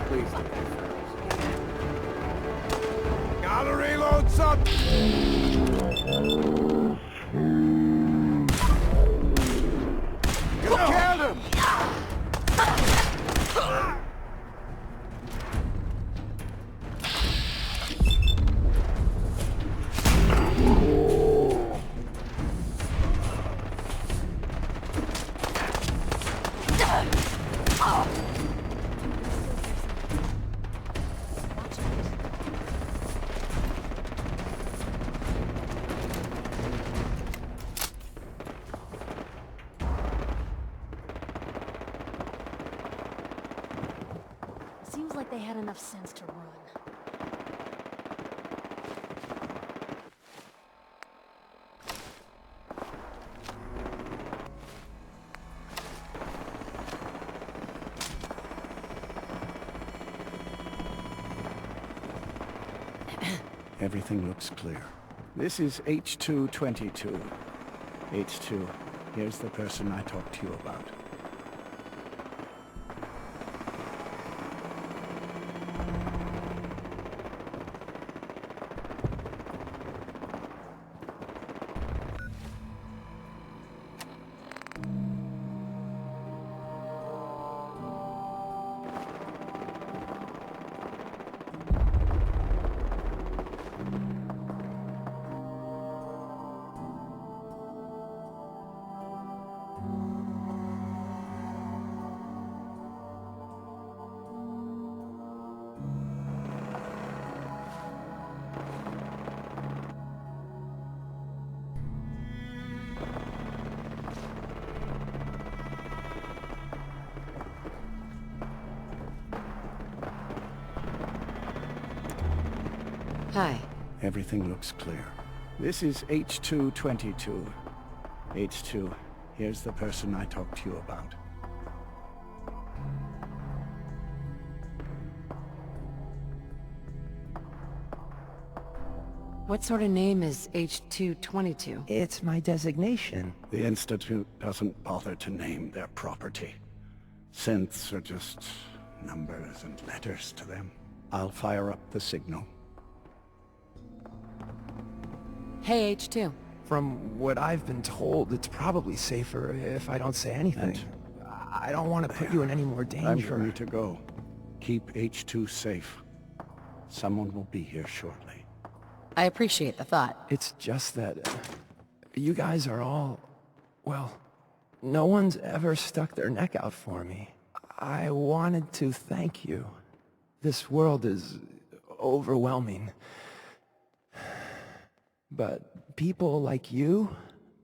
Please don't be fast. Gotta reload something! You killed him! Seems like they had enough sense to run. Everything looks clear. This is H222. H2, here's the person I talked to you about. Hi. Everything looks clear. This is H222. H2, here's the person I talked to you about. What sort of name is H222? It's my designation. The Institute doesn't bother to name their property. Synths are just numbers and letters to them. I'll fire up the signal. Hey, H2. From what I've been told, it's probably safer if I don't say anything. I don't want to put you in any more danger. Time for me to go. Keep H2 safe. Someone will be here shortly. I appreciate the thought. It's just that you guys are all... well, no one's ever stuck their neck out for me. I wanted to thank you. This world is overwhelming. But people like you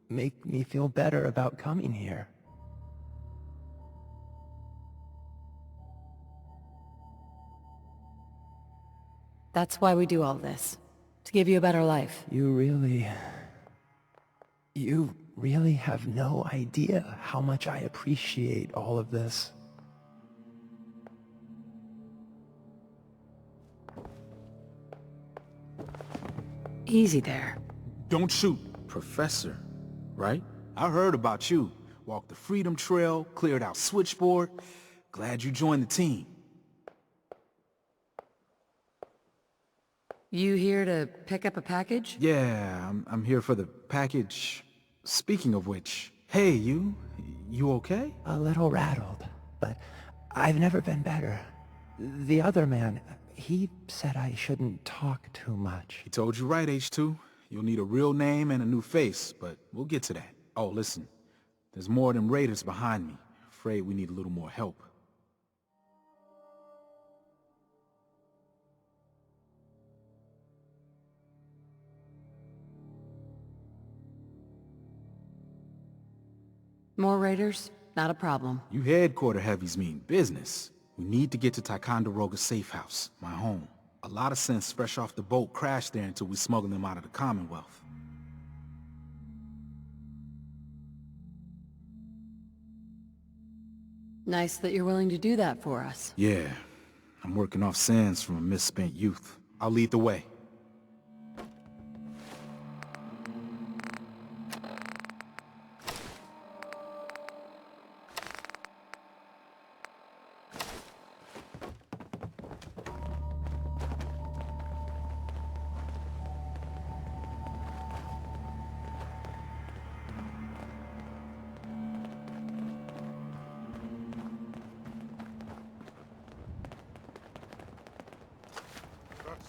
make me feel better about coming here. That's why we do all this. To give you a better life. You really have no idea how much I appreciate all of this. Easy there. Don't shoot, Professor, right? I heard about you. Walked the Freedom Trail, cleared out Switchboard. Glad you joined the team. You here to pick up a package? Yeah, I'm here for the package. Speaking of which, hey, you okay? A little rattled, but I've never been better. The other man, he said I shouldn't talk too much. He told you right, H2. You'll need a real name and a new face, but we'll get to that. Oh, listen, there's more than raiders behind me. Afraid we need a little more help. More raiders? Not a problem. You headquarter heavies mean business. We need to get to Ticonderoga's safe house, my home. A lot of sense fresh off the boat crashed there until we smuggled them out of the Commonwealth. Nice that you're willing to do that for us. Yeah, I'm working off sins from a misspent youth. I'll lead the way.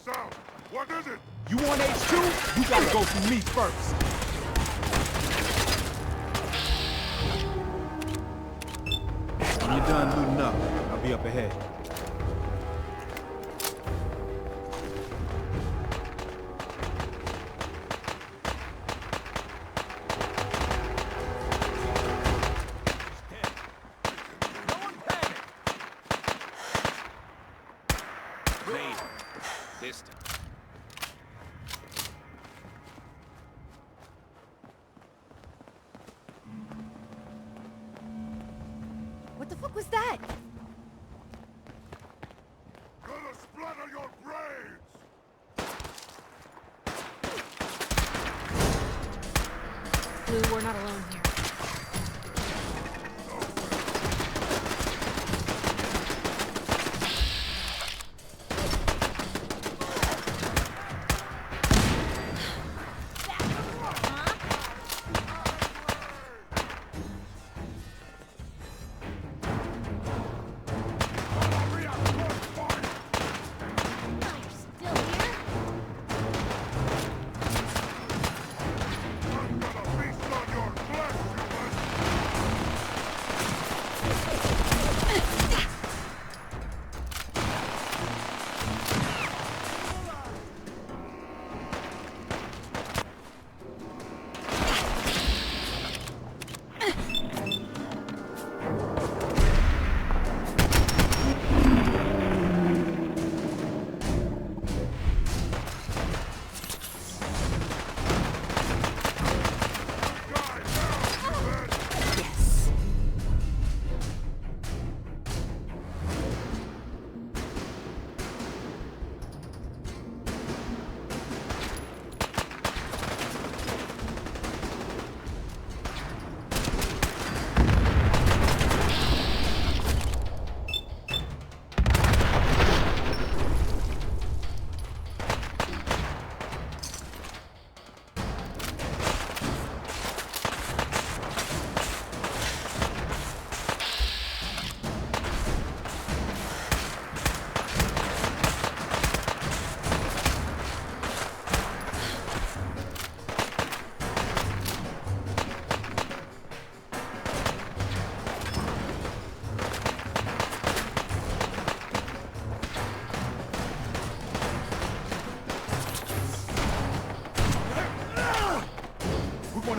sound. What is it? You want H2? You gotta go through me first. When you're done looting up, I'll be up ahead. What the fuck was that? Gonna splatter your brains! Blue, we're not alone here.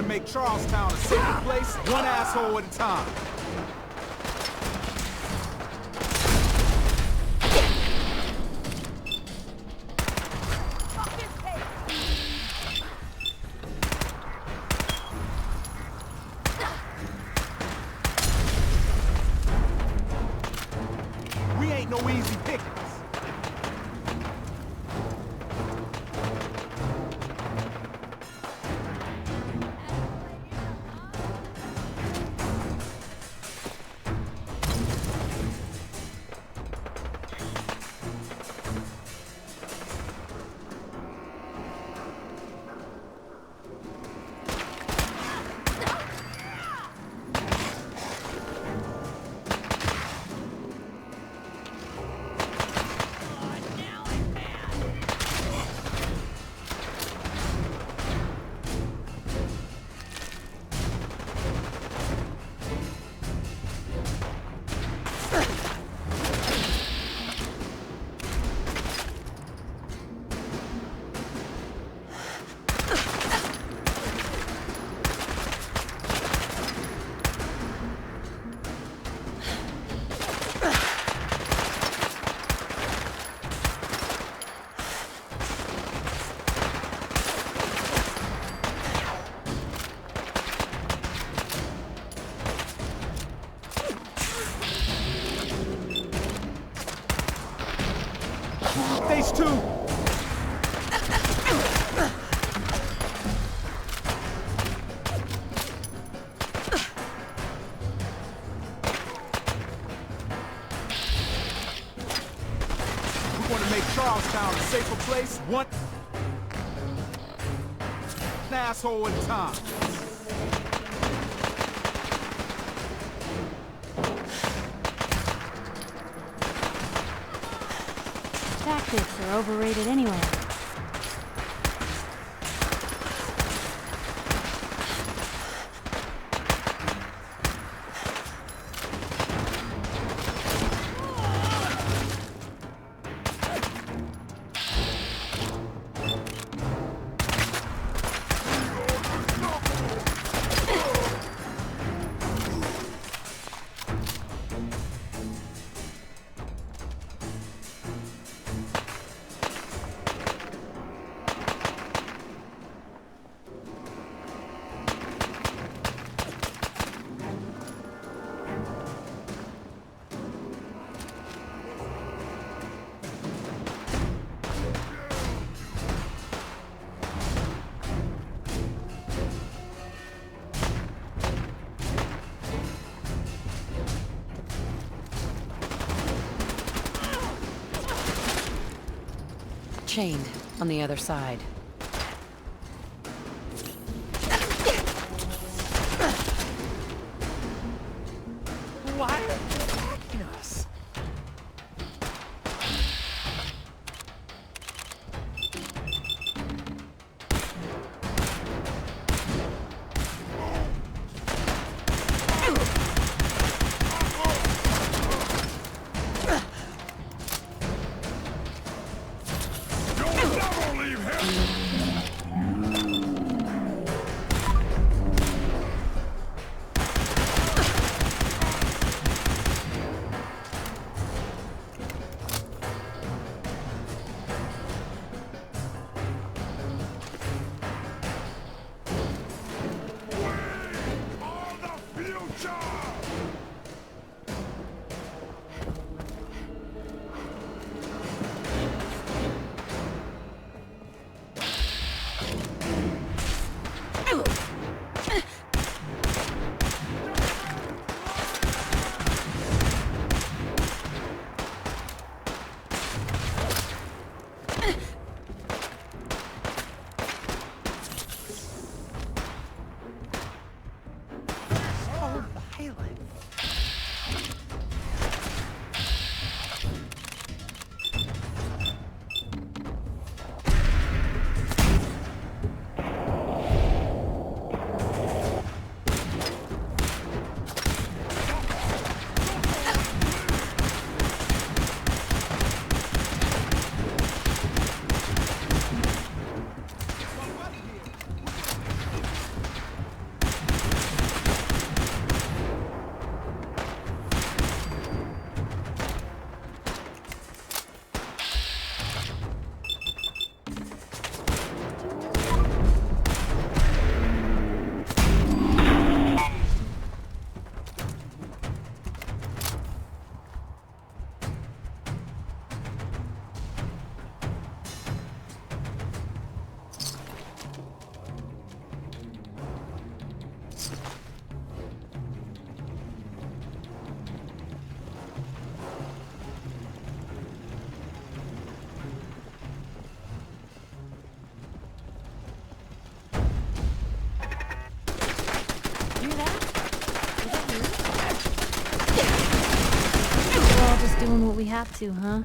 Make Charlestown a safer place, one asshole at a time. We ain't no easy pickings. Phase 2! We want to make Charlestown a safer place, one asshole at a time. Tactics are overrated anyway. Chained on the other side. Why are they attacking us? You'll never leave him! For the future! Oh, violent. Hear that? Is that you? We're all just doing what we have to, huh?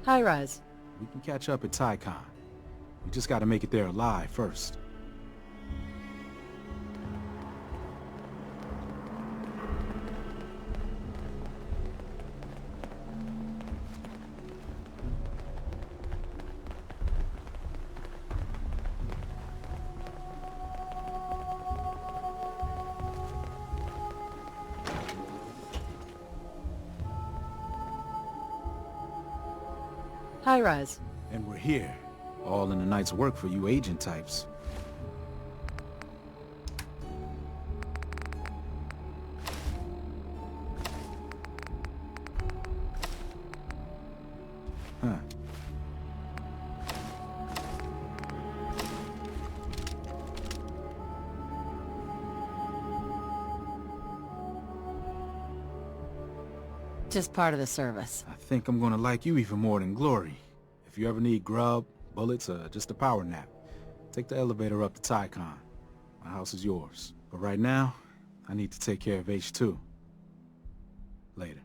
Hi, Rise. We can catch up at Tycon. We just gotta make it there alive first. Hi, Rise. And we're here. All in a night's work for you agent types. Huh. Just part of the service. I think I'm gonna like you even more than Glory. If you ever need grub, bullets, or just a power nap, take the elevator up to Tycon. My house is yours. But right now, I need to take care of H2. Later.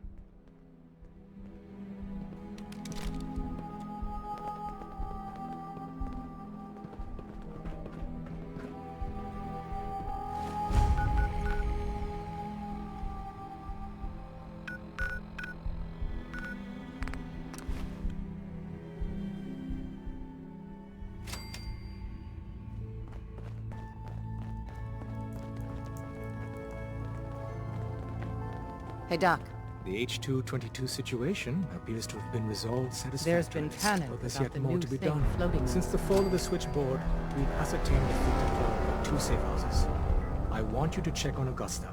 Hey, Doc. The H-222 situation appears to have been resolved satisfactorily. There's been canon but there's about yet the more new to be thing done. floating Since the fall of the switchboard, we've ascertained the fleet deployment of 2 safe houses. I want you to check on Augusta.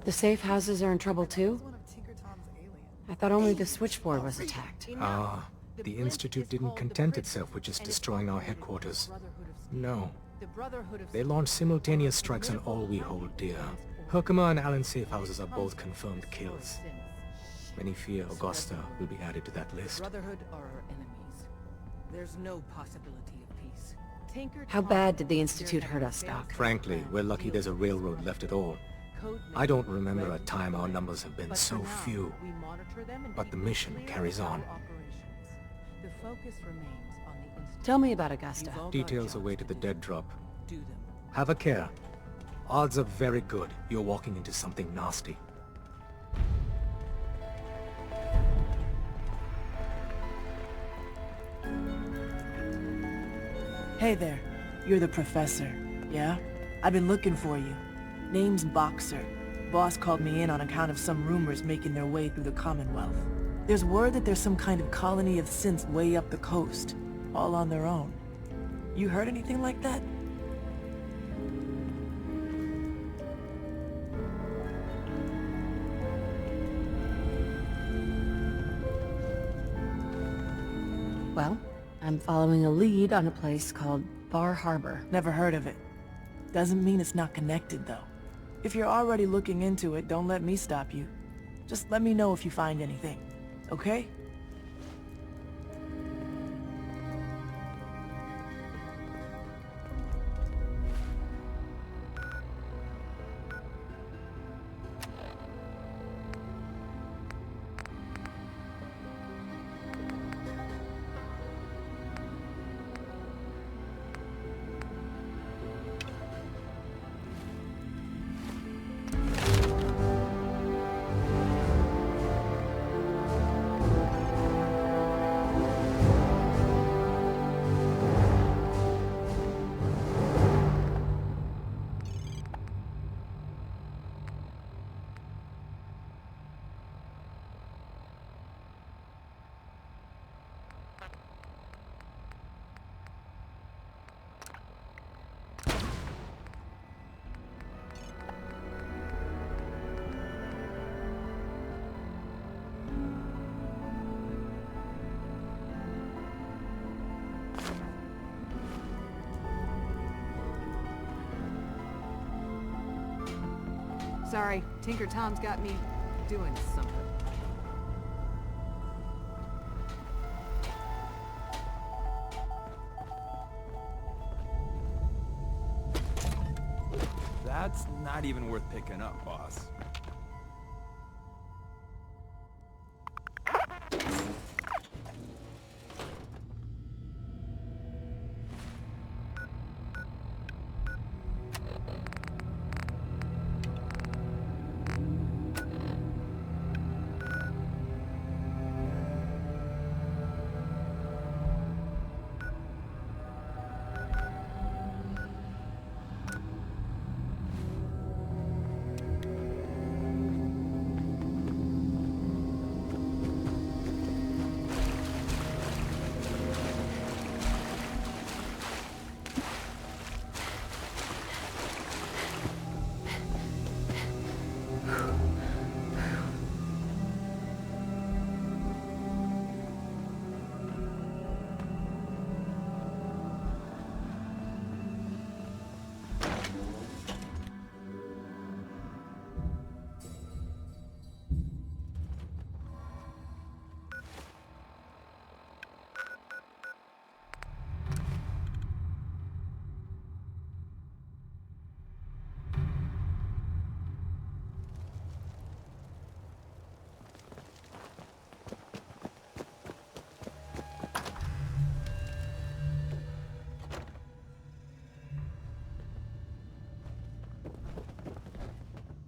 The safe houses are in trouble too? I thought only the switchboard was attacked. The Institute didn't content itself with just destroying our headquarters. No. They launched simultaneous strikes on all we hold dear. Herkimer and Allen's safe houses are both confirmed kills. Many fear Augusta will be added to that list. Brotherhood are our enemies. There's no possibility of peace. How bad did the Institute hurt us, Doc? Frankly, we're lucky there's a railroad left at all. I don't remember a time our numbers have been so few. But the mission carries on. The focus remains on the Institute. Tell me about Augusta. Details await at the dead drop. Do them. Have a care. Odds are very good you're walking into something nasty. Hey there. You're the professor, yeah? I've been looking for you. Name's Boxer. Boss called me in on account of some rumors making their way through the Commonwealth. There's word that there's some kind of colony of synths way up the coast, all on their own. You heard anything like that? Well, I'm following a lead on a place called Bar Harbor. Never heard of it. Doesn't mean it's not connected, though. If you're already looking into it, don't let me stop you. Just let me know if you find anything, okay? Sorry, Tinker Tom's got me doing something. That's not even worth picking up, boss.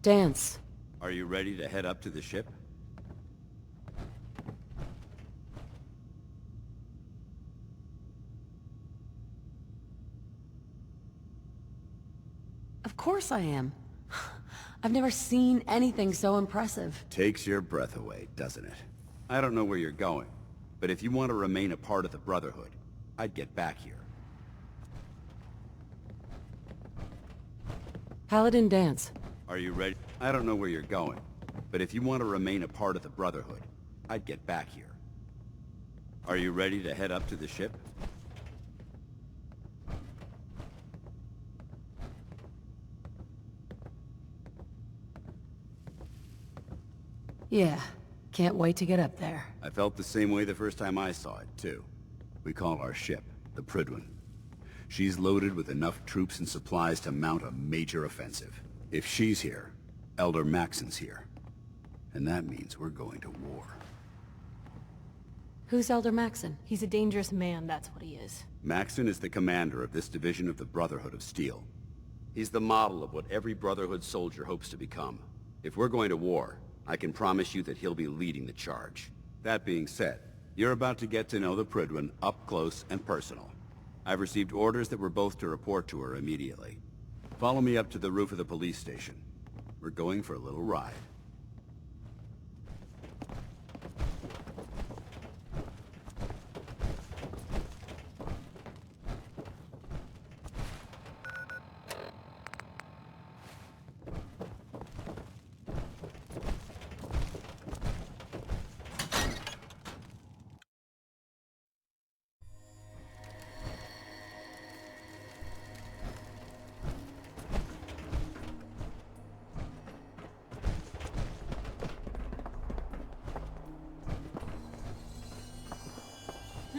Dance. Are you ready to head up to the ship? Of course I am. I've never seen anything so impressive. Takes your breath away, doesn't it? I don't know where you're going, but if you want to remain a part of the Brotherhood, I'd get back here. Paladin Dance. Are you ready? I don't know where you're going, but if you want to remain a part of the Brotherhood, I'd get back here. Are you ready to head up to the ship? Yeah, can't wait to get up there. I felt the same way the first time I saw it, too. We call our ship the Prydwen. She's loaded with enough troops and supplies to mount a major offensive. If she's here, Elder Maxon's here. And that means we're going to war. Who's Elder Maxon? He's a dangerous man, that's what he is. Maxon is the commander of this division of the Brotherhood of Steel. He's the model of what every Brotherhood soldier hopes to become. If we're going to war, I can promise you that he'll be leading the charge. That being said, you're about to get to know the Prydwen up close and personal. I've received orders that we're both to report to her immediately. Follow me up to the roof of the police station. We're going for a little ride.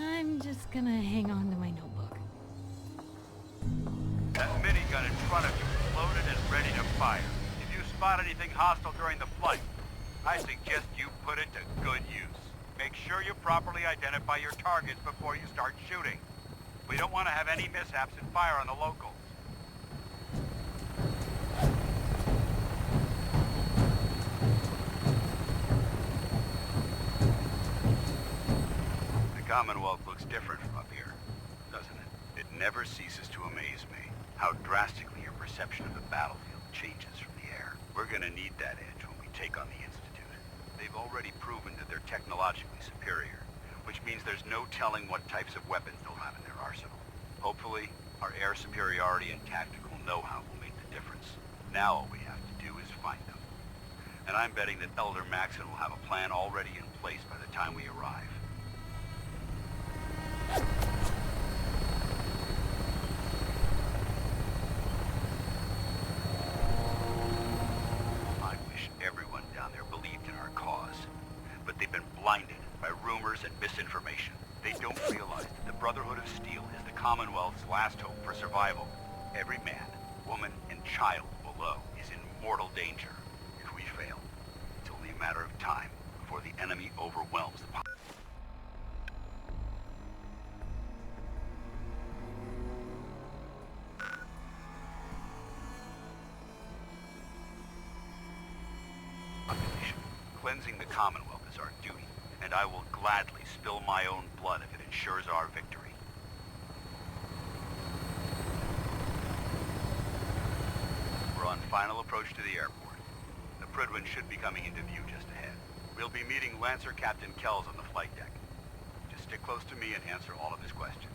I'm just gonna hang on to my notebook. That minigun in front of you is loaded and ready to fire. If you spot anything hostile during the flight, I suggest you put it to good use. Make sure you properly identify your targets before you start shooting. We don't want to have any mishaps and fire on the locals. The Commonwealth looks different from up here, doesn't it? It never ceases to amaze me how drastically your perception of the battlefield changes from the air. We're gonna need that edge when we take on the Institute. They've already proven that they're technologically superior, which means there's no telling what types of weapons they'll have in their arsenal. Hopefully, our air superiority and tactical know-how will make the difference. Now all we have to do is find them. And I'm betting that Elder Maxon will have a plan already in place by the time we arrive. I wish everyone down there believed in our cause, but they've been blinded by rumors and misinformation. They don't realize that the Brotherhood of Steel is the Commonwealth's last hope for survival. Every man, woman, and child below is in mortal danger. If we fail, it's only a matter of time before the enemy overwhelms the population. Cleansing the Commonwealth is our duty, and I will gladly spill my own blood if it ensures our victory. We're on final approach to the airport. The Prydwen should be coming into view just ahead. We'll be meeting Lancer Captain Kells on the flight deck. Just stick close to me and answer all of his questions.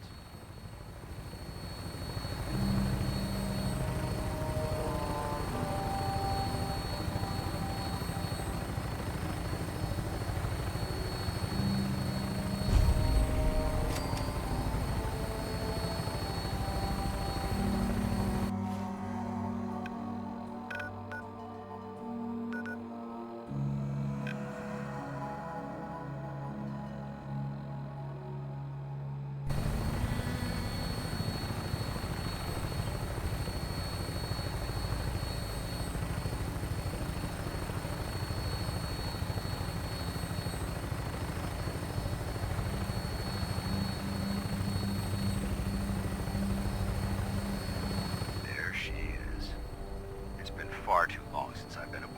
Far too long since I've been aboard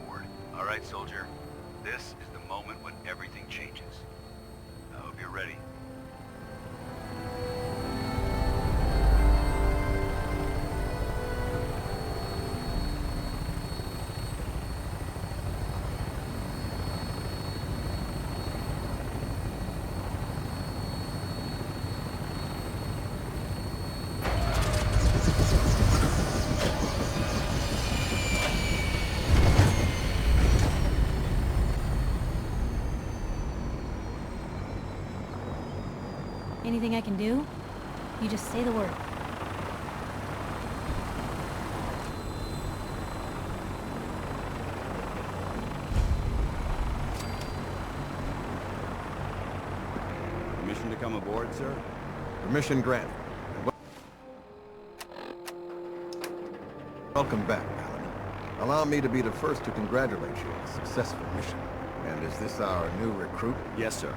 This is the moment when everything changes. I hope you're ready. Anything I can do? You just say the word. Permission to come aboard, sir? Permission granted. Welcome back, Paladin. Allow me to be the first to congratulate you on a successful mission. And is this our new recruit? Yes, sir.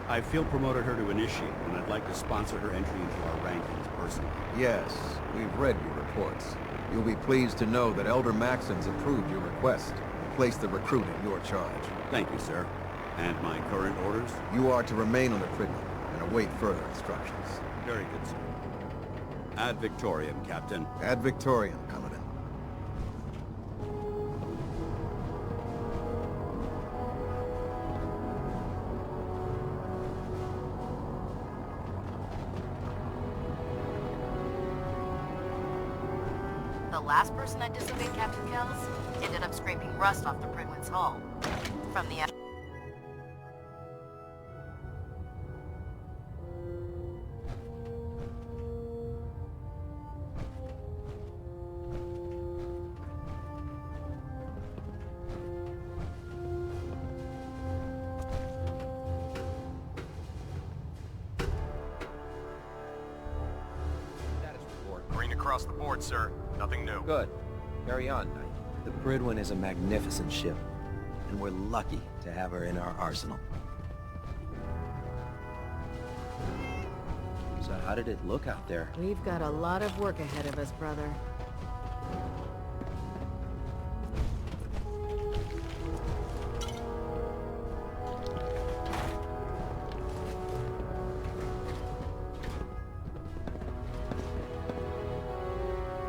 I field promoted her to initiate, and I'd like to sponsor her entry into our rankings personally. Yes, we've read your reports. You'll be pleased to know that Elder Maxon's approved your request and placed the recruit in your charge. Thank you, sir. And my current orders? You are to remain on the Pridman and await further instructions. Very good, sir. Ad Victoriam, Captain. Ad Victoriam, Paladin. The last person that disobeyed Captain Kells ended up scraping rust off the Pridwin's hull. From the... Green across the board, sir. Nothing new. Good. Carry on, Knight. The Pridwin is a magnificent ship, and we're lucky to have her in our arsenal. So how did it look out there? We've got a lot of work ahead of us, brother.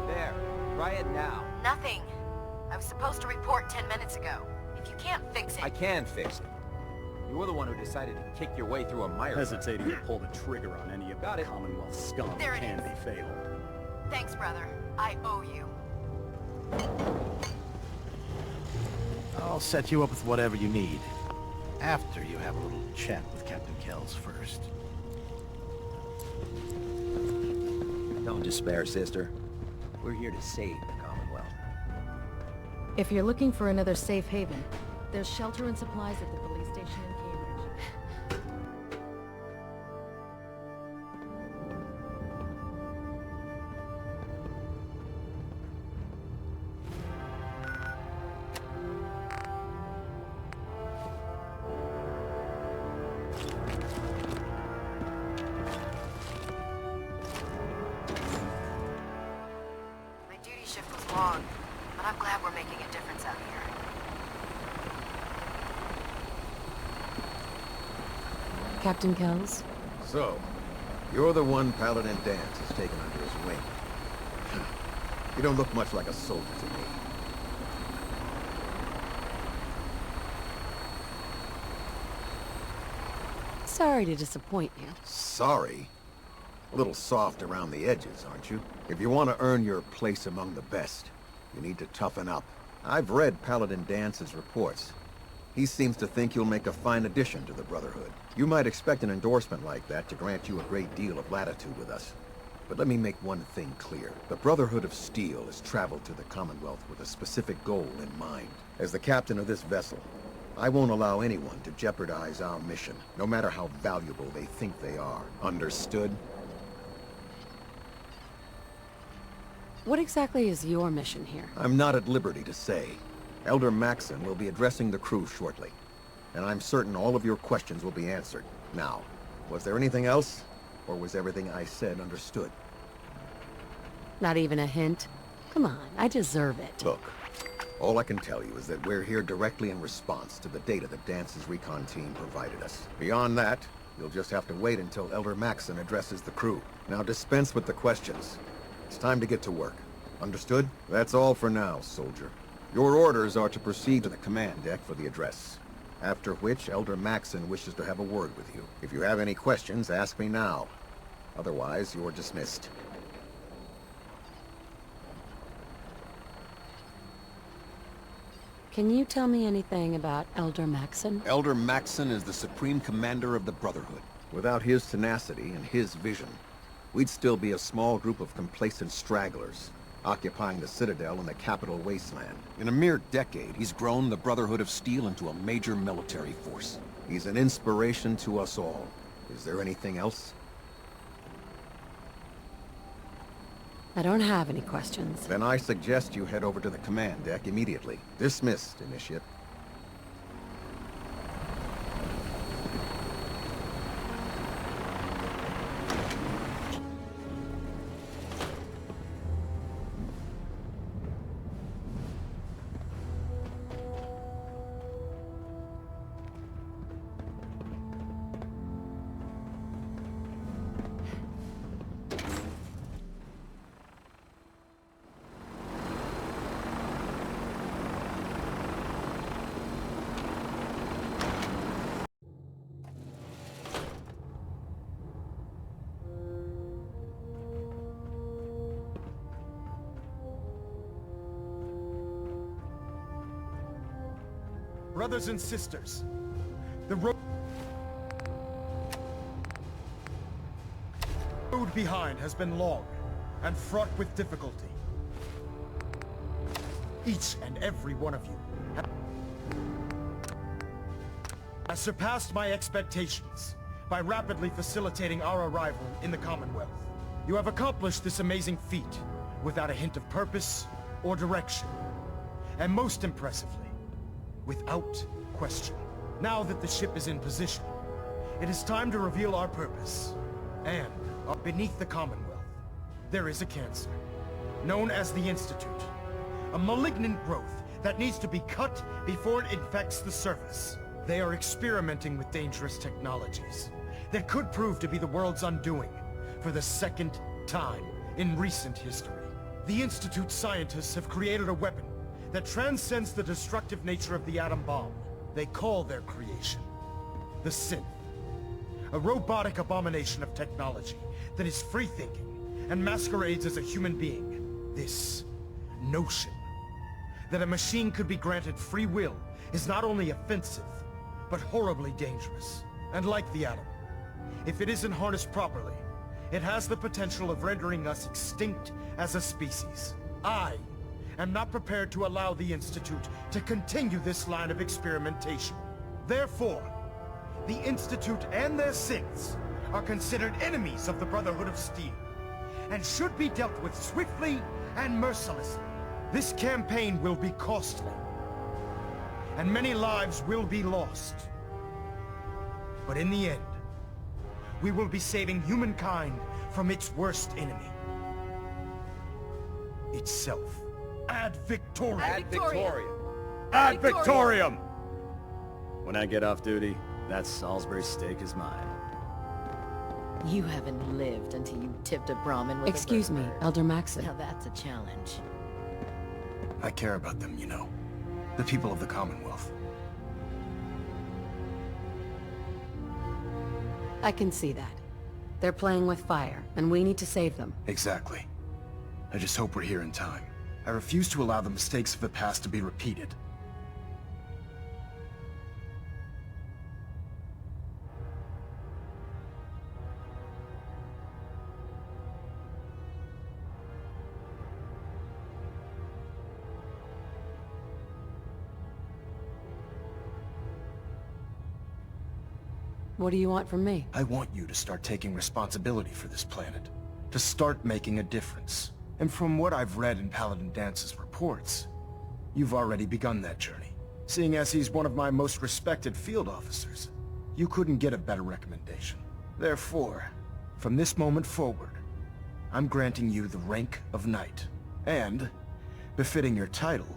There. Try it now. Nothing. I was supposed to report 10 minutes ago. If you can't fix it... I can fix it. You're the one who decided to kick your way through a mire. Hesitating to pull the trigger on any of Got the it. Commonwealth scum There it can is. be failed. Thanks, brother. I owe you. I'll set you up with whatever you need. After you have a little chat with Captain Kells first. Don't despair, sister. We're here to save the Commonwealth. If you're looking for another safe haven, there's shelter and supplies at the police station in Cambridge. My duty shift was long, but I'm glad we're making a difference out here. Captain Kells? So, you're the one Paladin Dance has taken under his wing. You don't look much like a soldier to me. Sorry to disappoint you. Sorry? A little soft around the edges, aren't you? If you want to earn your place among the best, you need to toughen up. I've read Paladin Dance's reports. He seems to think you'll make a fine addition to the Brotherhood. You might expect an endorsement like that to grant you a great deal of latitude with us. But let me make one thing clear. The Brotherhood of Steel has traveled to the Commonwealth with a specific goal in mind. As the captain of this vessel, I won't allow anyone to jeopardize our mission, no matter how valuable they think they are. Understood? What exactly is your mission here? I'm not at liberty to say. Elder Maxon will be addressing the crew shortly, and I'm certain all of your questions will be answered. Now, was there anything else, or was everything I said understood? Not even a hint? Come on, I deserve it. Look, All I can tell you is that we're here directly in response to the data that Dance's recon team provided us. Beyond that, you'll just have to wait until Elder Maxson addresses the crew. Now dispense with the questions. It's time to get to work. Understood? That's all for now, soldier. Your orders are to proceed to the command deck for the address. After which, Elder Maxson wishes to have a word with you. If you have any questions, ask me now. Otherwise, you're dismissed. Can you tell me anything about Elder Maxson? Elder Maxson is the Supreme Commander of the Brotherhood. Without his tenacity and his vision, we'd still be a small group of complacent stragglers, occupying the Citadel in the capital wasteland. In a mere decade, he's grown the Brotherhood of Steel into a major military force. He's an inspiration to us all. Is there anything else? I don't have any questions. Then I suggest you head over to the command deck immediately. Dismissed, Initiate. Brothers and sisters, the road behind has been long and fraught with difficulty. Each and every one of you has surpassed my expectations by rapidly facilitating our arrival in the Commonwealth. You have accomplished this amazing feat without a hint of purpose or direction, and most impressively, without question. Now that the ship is in position, it is time to reveal our purpose. And beneath the Commonwealth, there is a cancer, known as the Institute. A malignant growth that needs to be cut before it infects the surface. They are experimenting with dangerous technologies that could prove to be the world's undoing for the second time in recent history. The Institute scientists have created a weapon that transcends the destructive nature of the atom bomb. They call their creation the Synth, a robotic abomination of technology that is free-thinking and masquerades as a human being. This notion that a machine could be granted free will is not only offensive, but horribly dangerous. And like the atom, if it isn't harnessed properly, it has the potential of rendering us extinct as a species. I am not prepared to allow the Institute to continue this line of experimentation. Therefore, the Institute and their synths are considered enemies of the Brotherhood of Steel, and should be dealt with swiftly and mercilessly. This campaign will be costly, and many lives will be lost. But in the end, we will be saving humankind from its worst enemy. Itself. Ad Victoriam! Ad Victoriam! Ad Victoriam! When I get off duty, that Salisbury steak is mine. You haven't lived until you tipped a Brahmin with Excuse me, Elder Maxson. Now that's a challenge. I care about them, you know. The people of the Commonwealth. I can see that. They're playing with fire, and we need to save them. Exactly. I just hope we're here in time. I refuse to allow the mistakes of the past to be repeated. What do you want from me? I want you to start taking responsibility for this planet. To start making a difference. And from what I've read in Paladin Dance's reports, you've already begun that journey. Seeing as he's one of my most respected field officers, you couldn't get a better recommendation. Therefore, from this moment forward, I'm granting you the rank of Knight. And, befitting your title,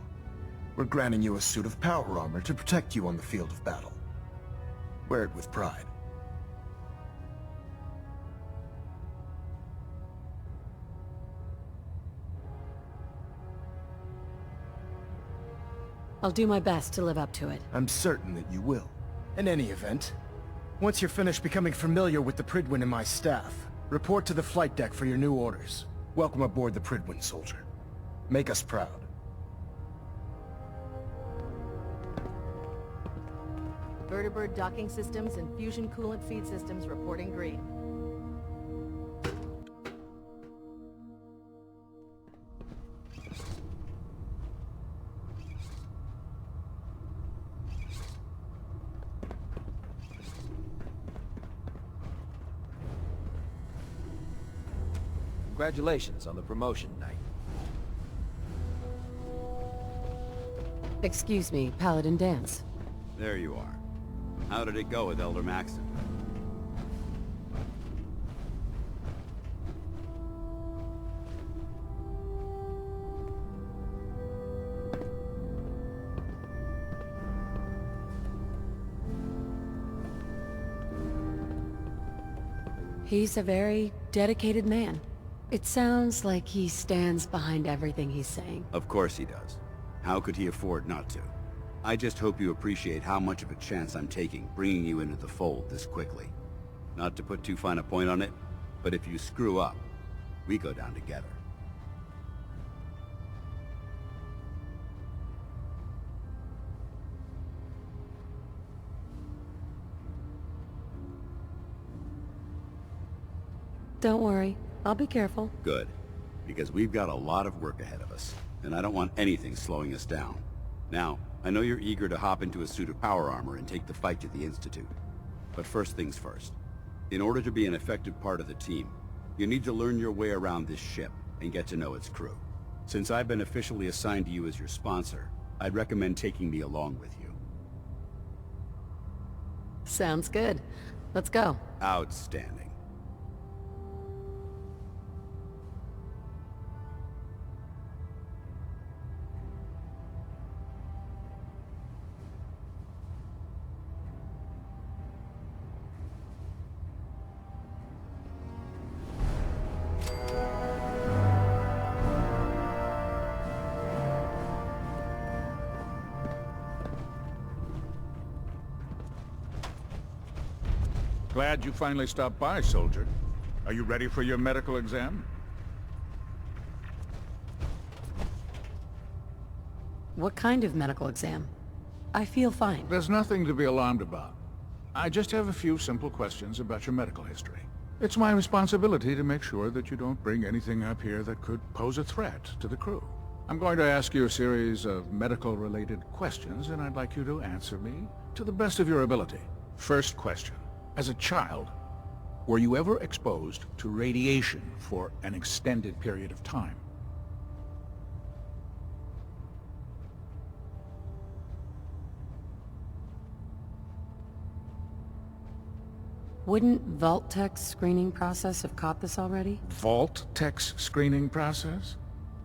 We're granting you a suit of power armor to protect you on the field of battle. Wear it with pride. I'll do my best to live up to it. I'm certain that you will. In any event, once you're finished becoming familiar with the Prydwen and my staff, report to the flight deck for your new orders. Welcome aboard the Prydwen, soldier. Make us proud. Vertibird docking systems and fusion coolant feed systems reporting green. Congratulations on the promotion, Knight. Excuse me, Paladin Dance. There you are. How did it go with Elder Maxon? He's a very dedicated man. It sounds like he stands behind everything he's saying. Of course he does. How could he afford not to? I just hope you appreciate how much of a chance I'm taking bringing you into the fold this quickly. Not to put too fine a point on it, but if you screw up, we go down together. Don't worry, I'll be careful. Good, because we've got a lot of work ahead of us, and I don't want anything slowing us down. Now, I know you're eager to hop into a suit of power armor and take the fight to the Institute. But first things first. In order to be an effective part of the team, you need to learn your way around this ship and get to know its crew. Since I've been officially assigned to you as your sponsor, I'd recommend taking me along with you. Sounds good. Let's go. Outstanding. Glad you finally stopped by, soldier. Are you ready for your medical exam? What kind of medical exam? I feel fine. There's nothing to be alarmed about. I just have a few simple questions about your medical history. It's my responsibility to make sure that you don't bring anything up here that could pose a threat to the crew. I'm going to ask you a series of medical-related questions, and I'd like you to answer me to the best of your ability. First question. As a child, were you ever exposed to radiation for an extended period of time? Wouldn't Vault-Tech's screening process have caught this already? Vault-Tech's screening process?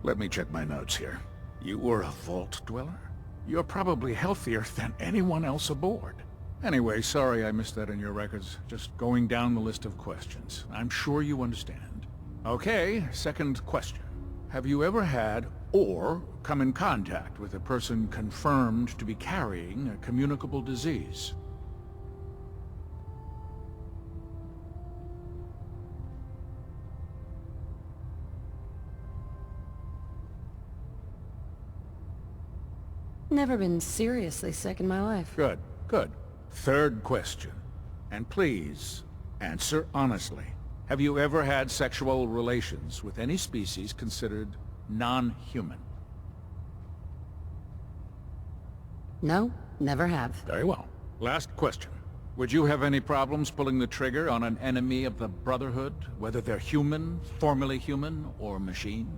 Let me check my notes here. You were a Vault Dweller? You're probably healthier than anyone else aboard. Anyway, sorry I missed that in your records. Just going down the list of questions. I'm sure you understand. Okay, second question. Have you ever had or come in contact with a person confirmed to be carrying a communicable disease? Never been seriously sick in my life. Good, good. Third question. And please, answer honestly. Have you ever had sexual relations with any species considered non-human? No, never have. Very well. Last question. Would you have any problems pulling the trigger on an enemy of the Brotherhood, whether they're human, formerly human, or machine?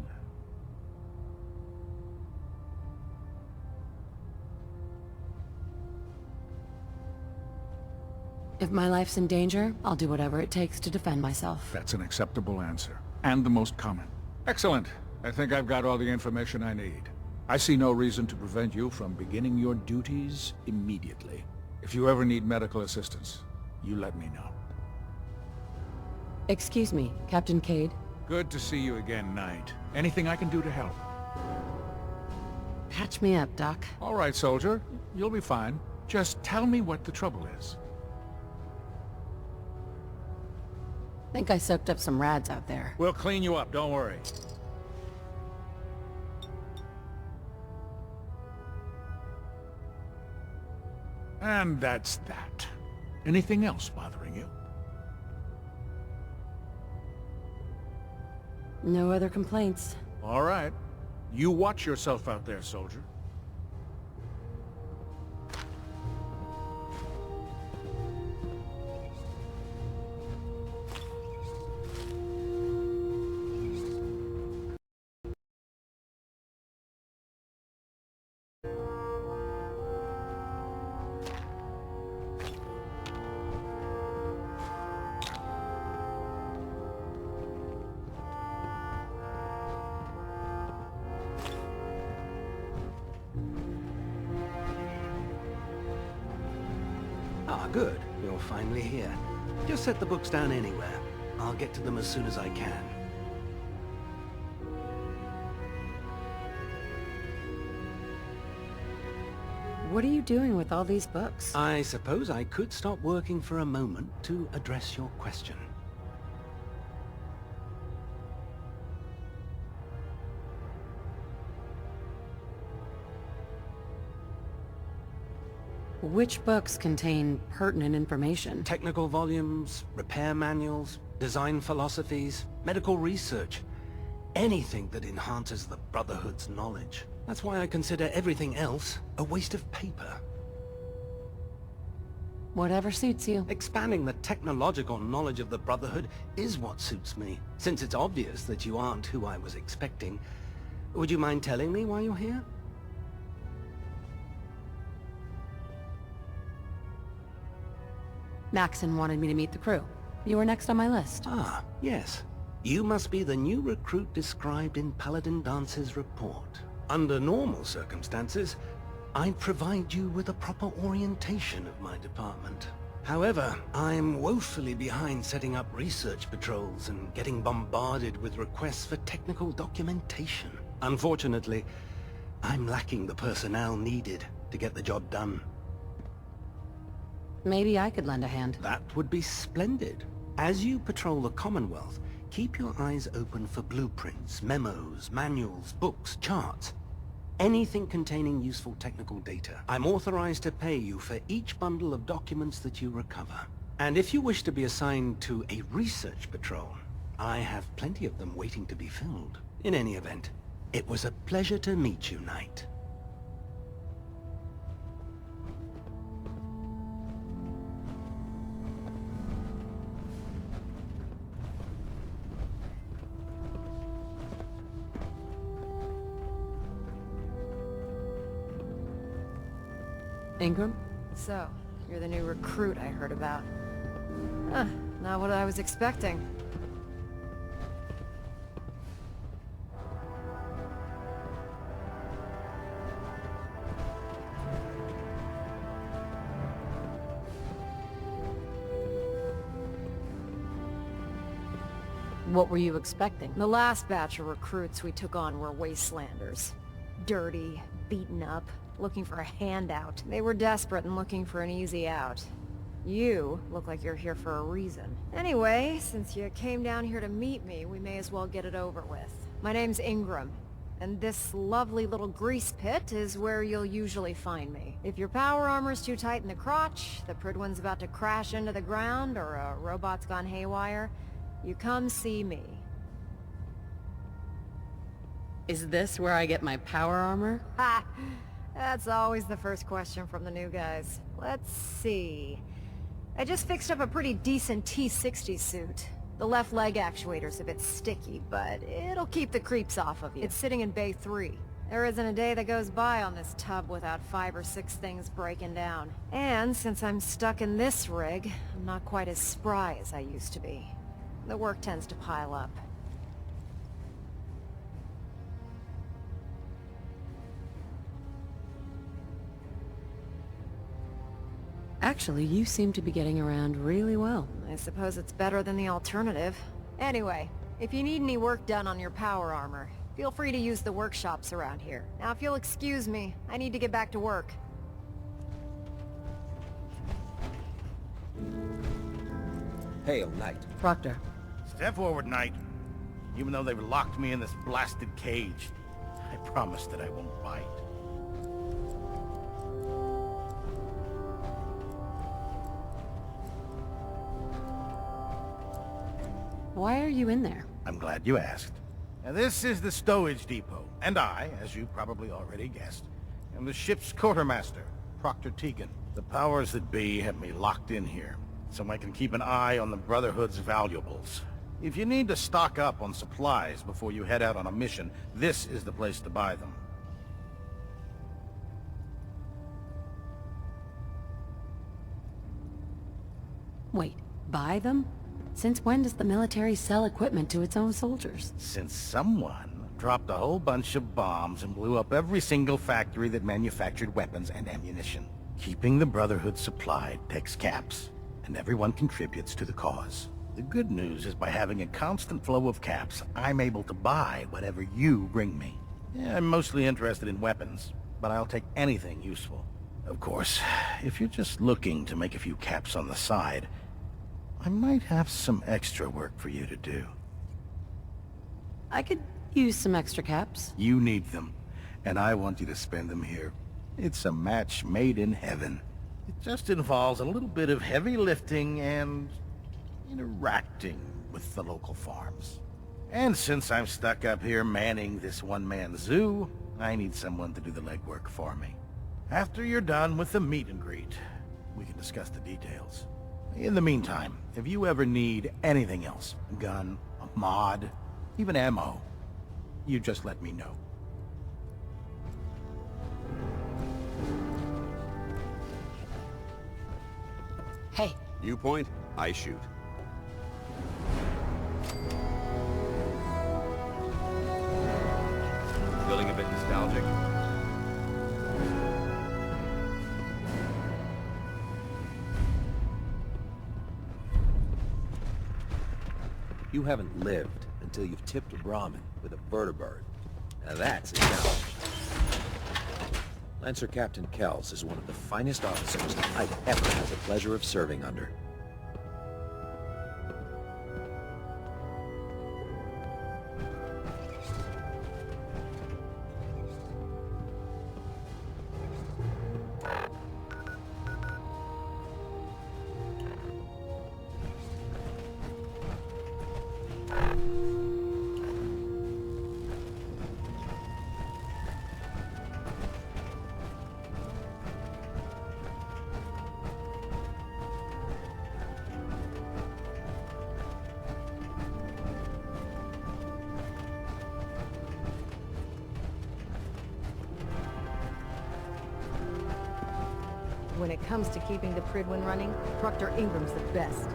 If my life's in danger, I'll do whatever it takes to defend myself. That's an acceptable answer, and the most common. Excellent. I think I've got all the information I need. I see no reason to prevent you from beginning your duties immediately. If you ever need medical assistance, you let me know. Excuse me, Captain Cade. Good to see you again, Knight. Anything I can do to help? Patch me up, Doc. All right, soldier. You'll be fine. Just tell me what the trouble is. Think I soaked up some rads out there. We'll clean you up, don't worry. And that's that. Anything else bothering you? No other complaints. All right. You watch yourself out there, soldier. Ah, good. You're finally here. Just set the books down anywhere. I'll get to them as soon as I can. What are you doing with all these books? I suppose I could stop working for a moment to address your question. Which books contain pertinent information? Technical volumes, repair manuals, design philosophies, medical research. Anything that enhances the Brotherhood's knowledge. That's why I consider everything else a waste of paper. Whatever suits you. Expanding the technological knowledge of the Brotherhood is what suits me. Since it's obvious that you aren't who I was expecting, would you mind telling me why you're here? Maxon wanted me to meet the crew. You were next on my list. Ah, yes. You must be the new recruit described in Paladin Dance's report. Under normal circumstances, I'd provide you with a proper orientation of my department. However, I'm woefully behind setting up research patrols and getting bombarded with requests for technical documentation. Unfortunately, I'm lacking the personnel needed to get the job done. Maybe I could lend a hand. That would be splendid. As you patrol the Commonwealth, keep your eyes open for blueprints, memos, manuals, books, charts. Anything containing useful technical data. I'm authorized to pay you for each bundle of documents that you recover. And if you wish to be assigned to a research patrol, I have plenty of them waiting to be filled. In any event, it was a pleasure to meet you, Knight. Ingram? So, you're the new recruit I heard about. Huh, not what I was expecting. What were you expecting? The last batch of recruits we took on were wastelanders. Dirty, beaten up, looking for a handout. They were desperate and looking for an easy out. You look like you're here for a reason. Anyway, since you came down here to meet me, we may as well get it over with. My name's Ingram, and this lovely little grease pit is where you'll usually find me. If your power armor's too tight in the crotch, the Pridwin's about to crash into the ground, or a robot's gone haywire, you come see me. Is this where I get my power armor? Ha! That's always the first question from the new guys. Let's see. I just fixed up a pretty decent T-60 suit. The left leg actuator's a bit sticky, but it'll keep the creeps off of you. It's sitting in Bay 3. There isn't a day that goes by on this tub without 5 or 6 things breaking down. And since I'm stuck in this rig, I'm not quite as spry as I used to be. The work tends to pile up. Actually, you seem to be getting around really well. I suppose it's better than the alternative. Anyway, if you need any work done on your power armor, feel free to use the workshops around here. Now if you'll excuse me, I need to get back to work. Hail, Knight. Proctor. Step forward, Knight. Even though they've locked me in this blasted cage, I promise that I won't bite. Why are you in there? I'm glad you asked. Now, this is the stowage depot, and I, as you probably already guessed, am the ship's quartermaster, Proctor Tegan. The powers that be have me locked in here, so I can keep an eye on the Brotherhood's valuables. If you need to stock up on supplies before you head out on a mission, this is the place to buy them. Wait, buy them? Since when does the military sell equipment to its own soldiers? Since someone dropped a whole bunch of bombs and blew up every single factory that manufactured weapons and ammunition. Keeping the Brotherhood supplied takes caps, and everyone contributes to the cause. The good news is by having a constant flow of caps, I'm able to buy whatever you bring me. Yeah, I'm mostly interested in weapons, but I'll take anything useful. Of course, if you're just looking to make a few caps on the side, I might have some extra work for you to do. I could use some extra caps. You need them, and I want you to spend them here. It's a match made in heaven. It just involves a little bit of heavy lifting and interacting with the local farms. And since I'm stuck up here manning this one-man zoo, I need someone to do the legwork for me. After you're done with the meet and greet, we can discuss the details. In the meantime, if you ever need anything else, a gun, a mod, even ammo, you just let me know. Hey. You point, I shoot. Feeling a bit nostalgic? You haven't lived until you've tipped a Brahmin with a vertibird. Now that's a challenge. Lancer Captain Kells is one of the finest officers I've ever had the pleasure of serving under. When it comes to keeping the Pridwin running, Proctor Ingram's the best.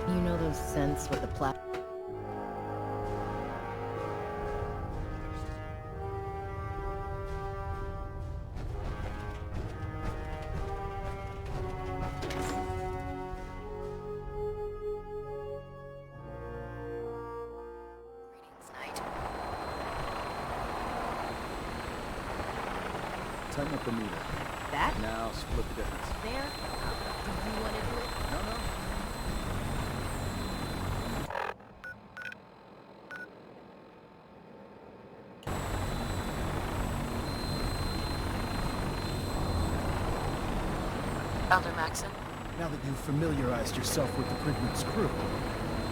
You know those scents with the plat... Tighten up the meter. That? Now split the difference. There? Do you want to do it? No, no. Elder Maxon? Now that you've familiarized yourself with the Pridwin's crew,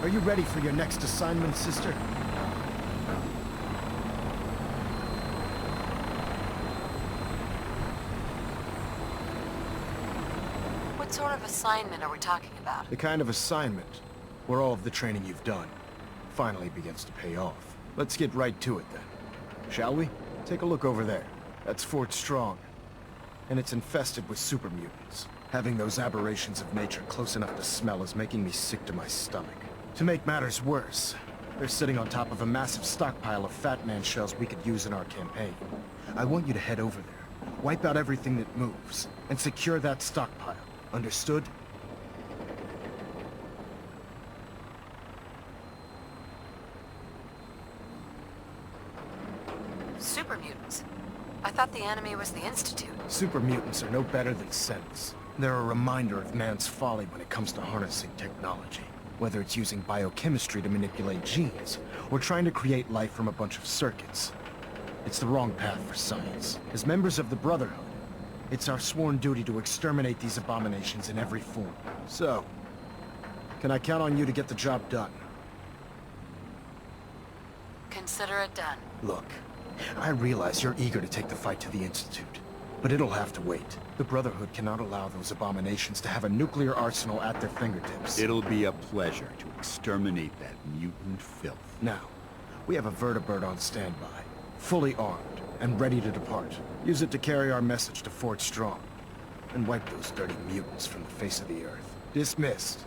are you ready for your next assignment, sister? What sort of assignment are we talking about? The kind of assignment where all of the training you've done finally begins to pay off. Let's get right to it then. Shall we? Take a look over there. That's Fort Strong. And it's infested with super mutants. Having those aberrations of nature close enough to smell is making me sick to my stomach. To make matters worse, They're sitting on top of a massive stockpile of Fat Man shells we could use in our campaign. I want you to head over there, wipe out everything that moves, and secure that stockpile. Understood? Super mutants. I thought the enemy was the Institute. Super mutants are no better than synths. They're a reminder of man's folly when it comes to harnessing technology. Whether it's using biochemistry to manipulate genes, or trying to create life from a bunch of circuits. It's the wrong path for science. As members of the Brotherhood, it's our sworn duty to exterminate these abominations in every form. So, can I count on you to get the job done? Consider it done. Look, I realize you're eager to take the fight to the Institute, but it'll have to wait. The Brotherhood cannot allow those abominations to have a nuclear arsenal at their fingertips. It'll be a pleasure to exterminate that mutant filth. Now, we have a vertibird on standby, fully armed and ready to depart. Use it to carry our message to Fort Strong, and wipe those dirty mutants from the face of the earth. Dismissed.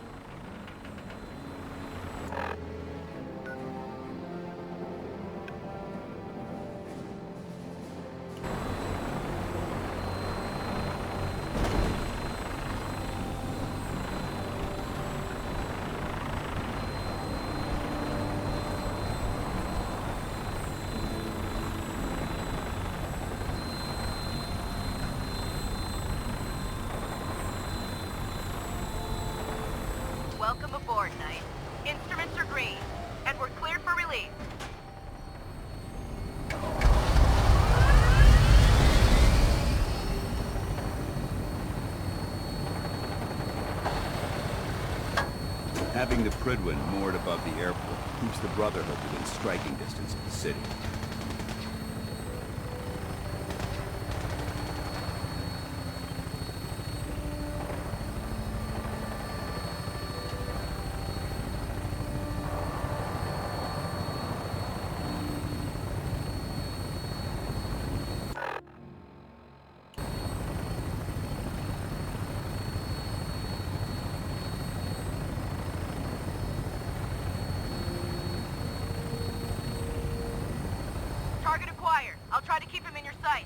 Welcome aboard, Knight. Instruments are green, and we're cleared for release. Having the Prydwen moored above the airport keeps the Brotherhood within striking distance of the city. Target acquired. I'll try to keep him in your sight.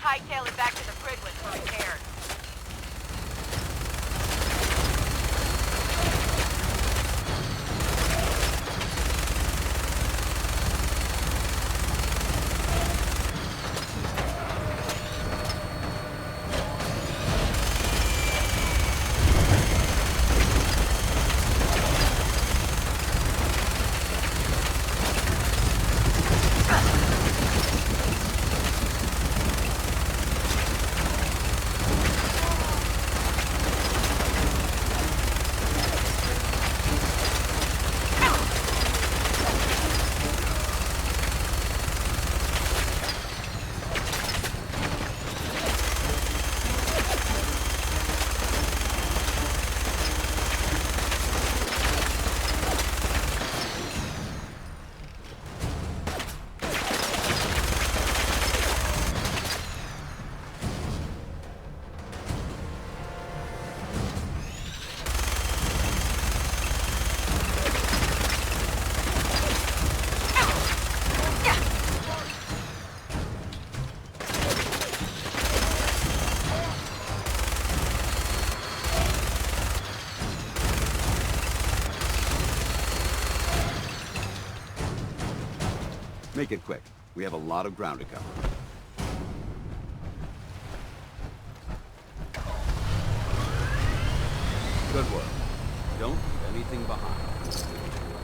Hightail it back to the Prydwen for repairs. Make it quick. We have a lot of ground to cover. Good work. Don't leave anything behind.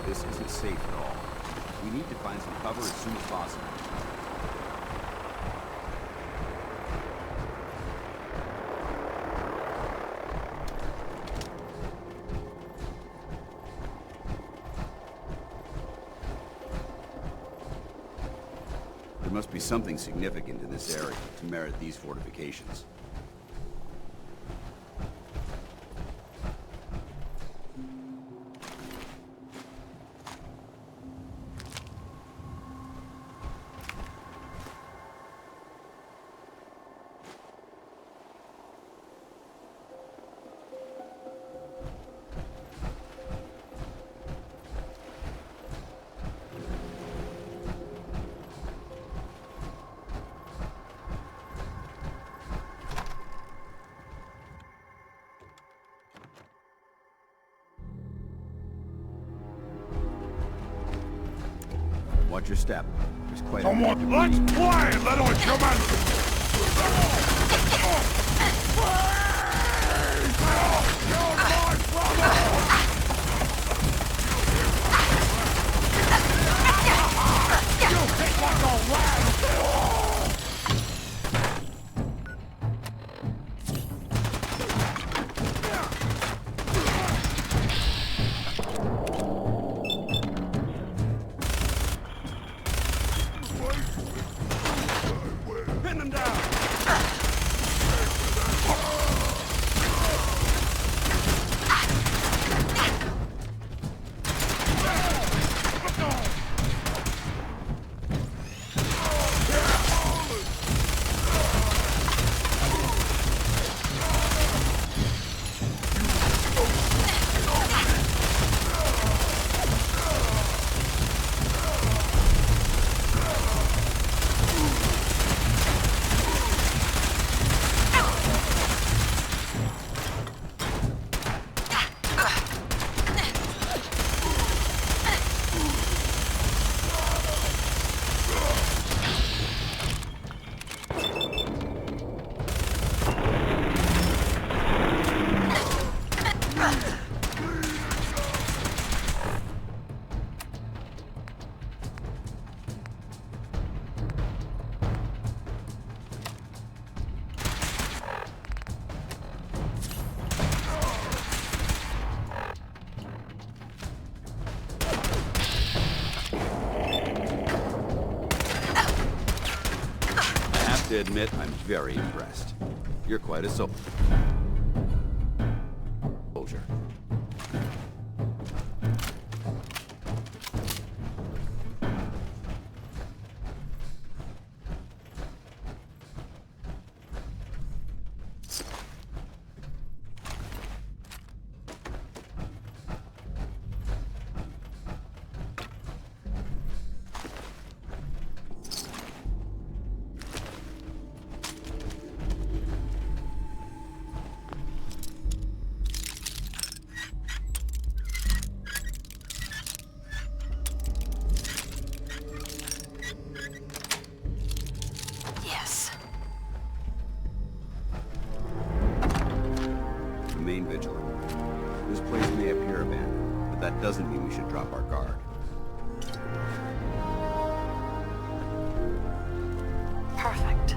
This isn't safe at all. We need to find some cover as soon as possible. There must be something significant in this area to merit these fortifications. Watch your step. There's quite a bit of debris. Let's play, little human! Pin them down! To admit, I'm very impressed. You're quite a soldier. Remain vigilant. This place may appear abandoned, but that doesn't mean we should drop our guard. Perfect.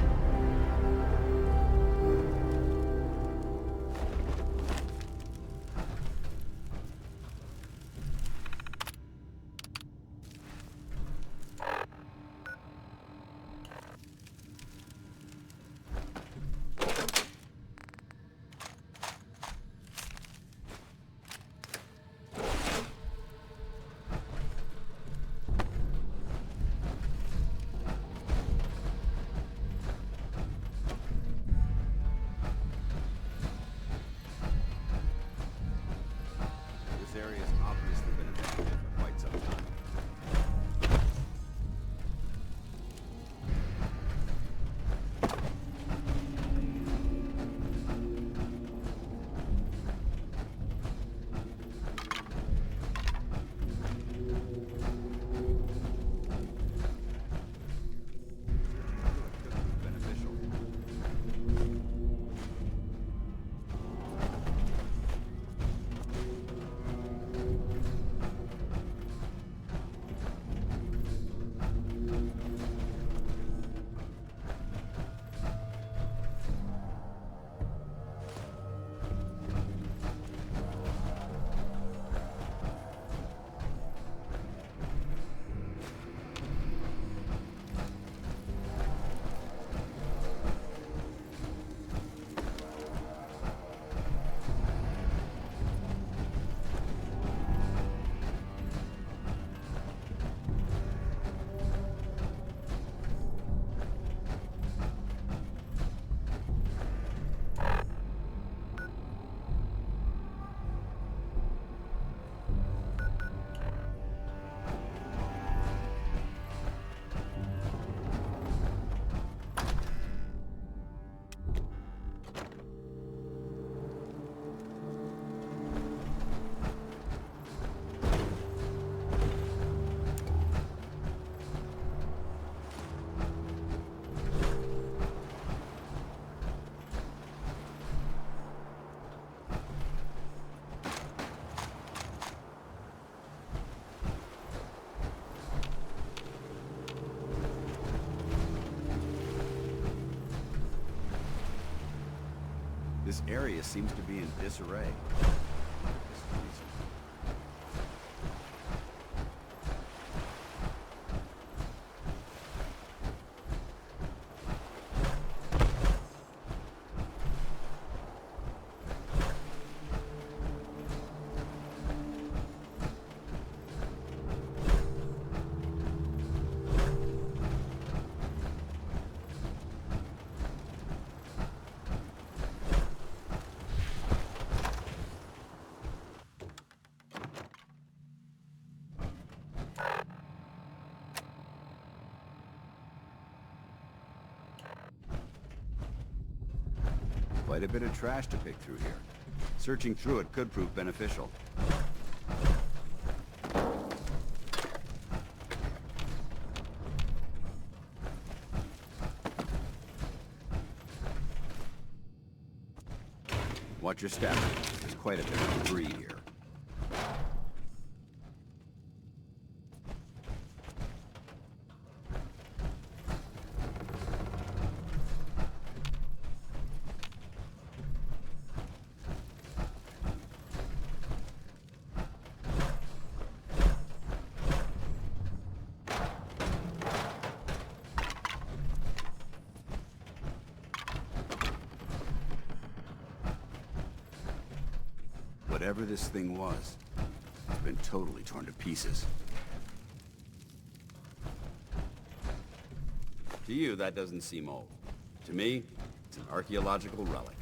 This area seems to be in disarray. Quite a bit of trash to pick through here. Searching through it could prove beneficial. Watch your step. There's quite a bit of debris here. Whatever this thing was, it's been totally torn to pieces. To you, that doesn't seem old. To me, it's an archaeological relic.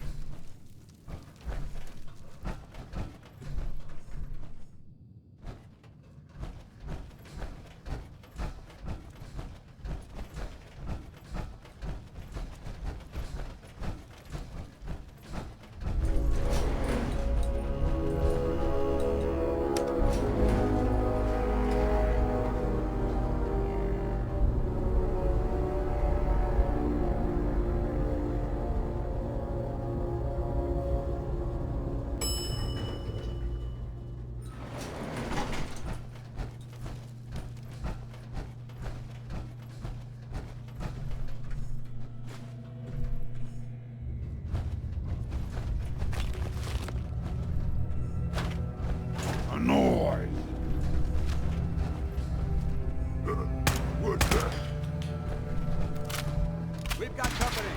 We've got company.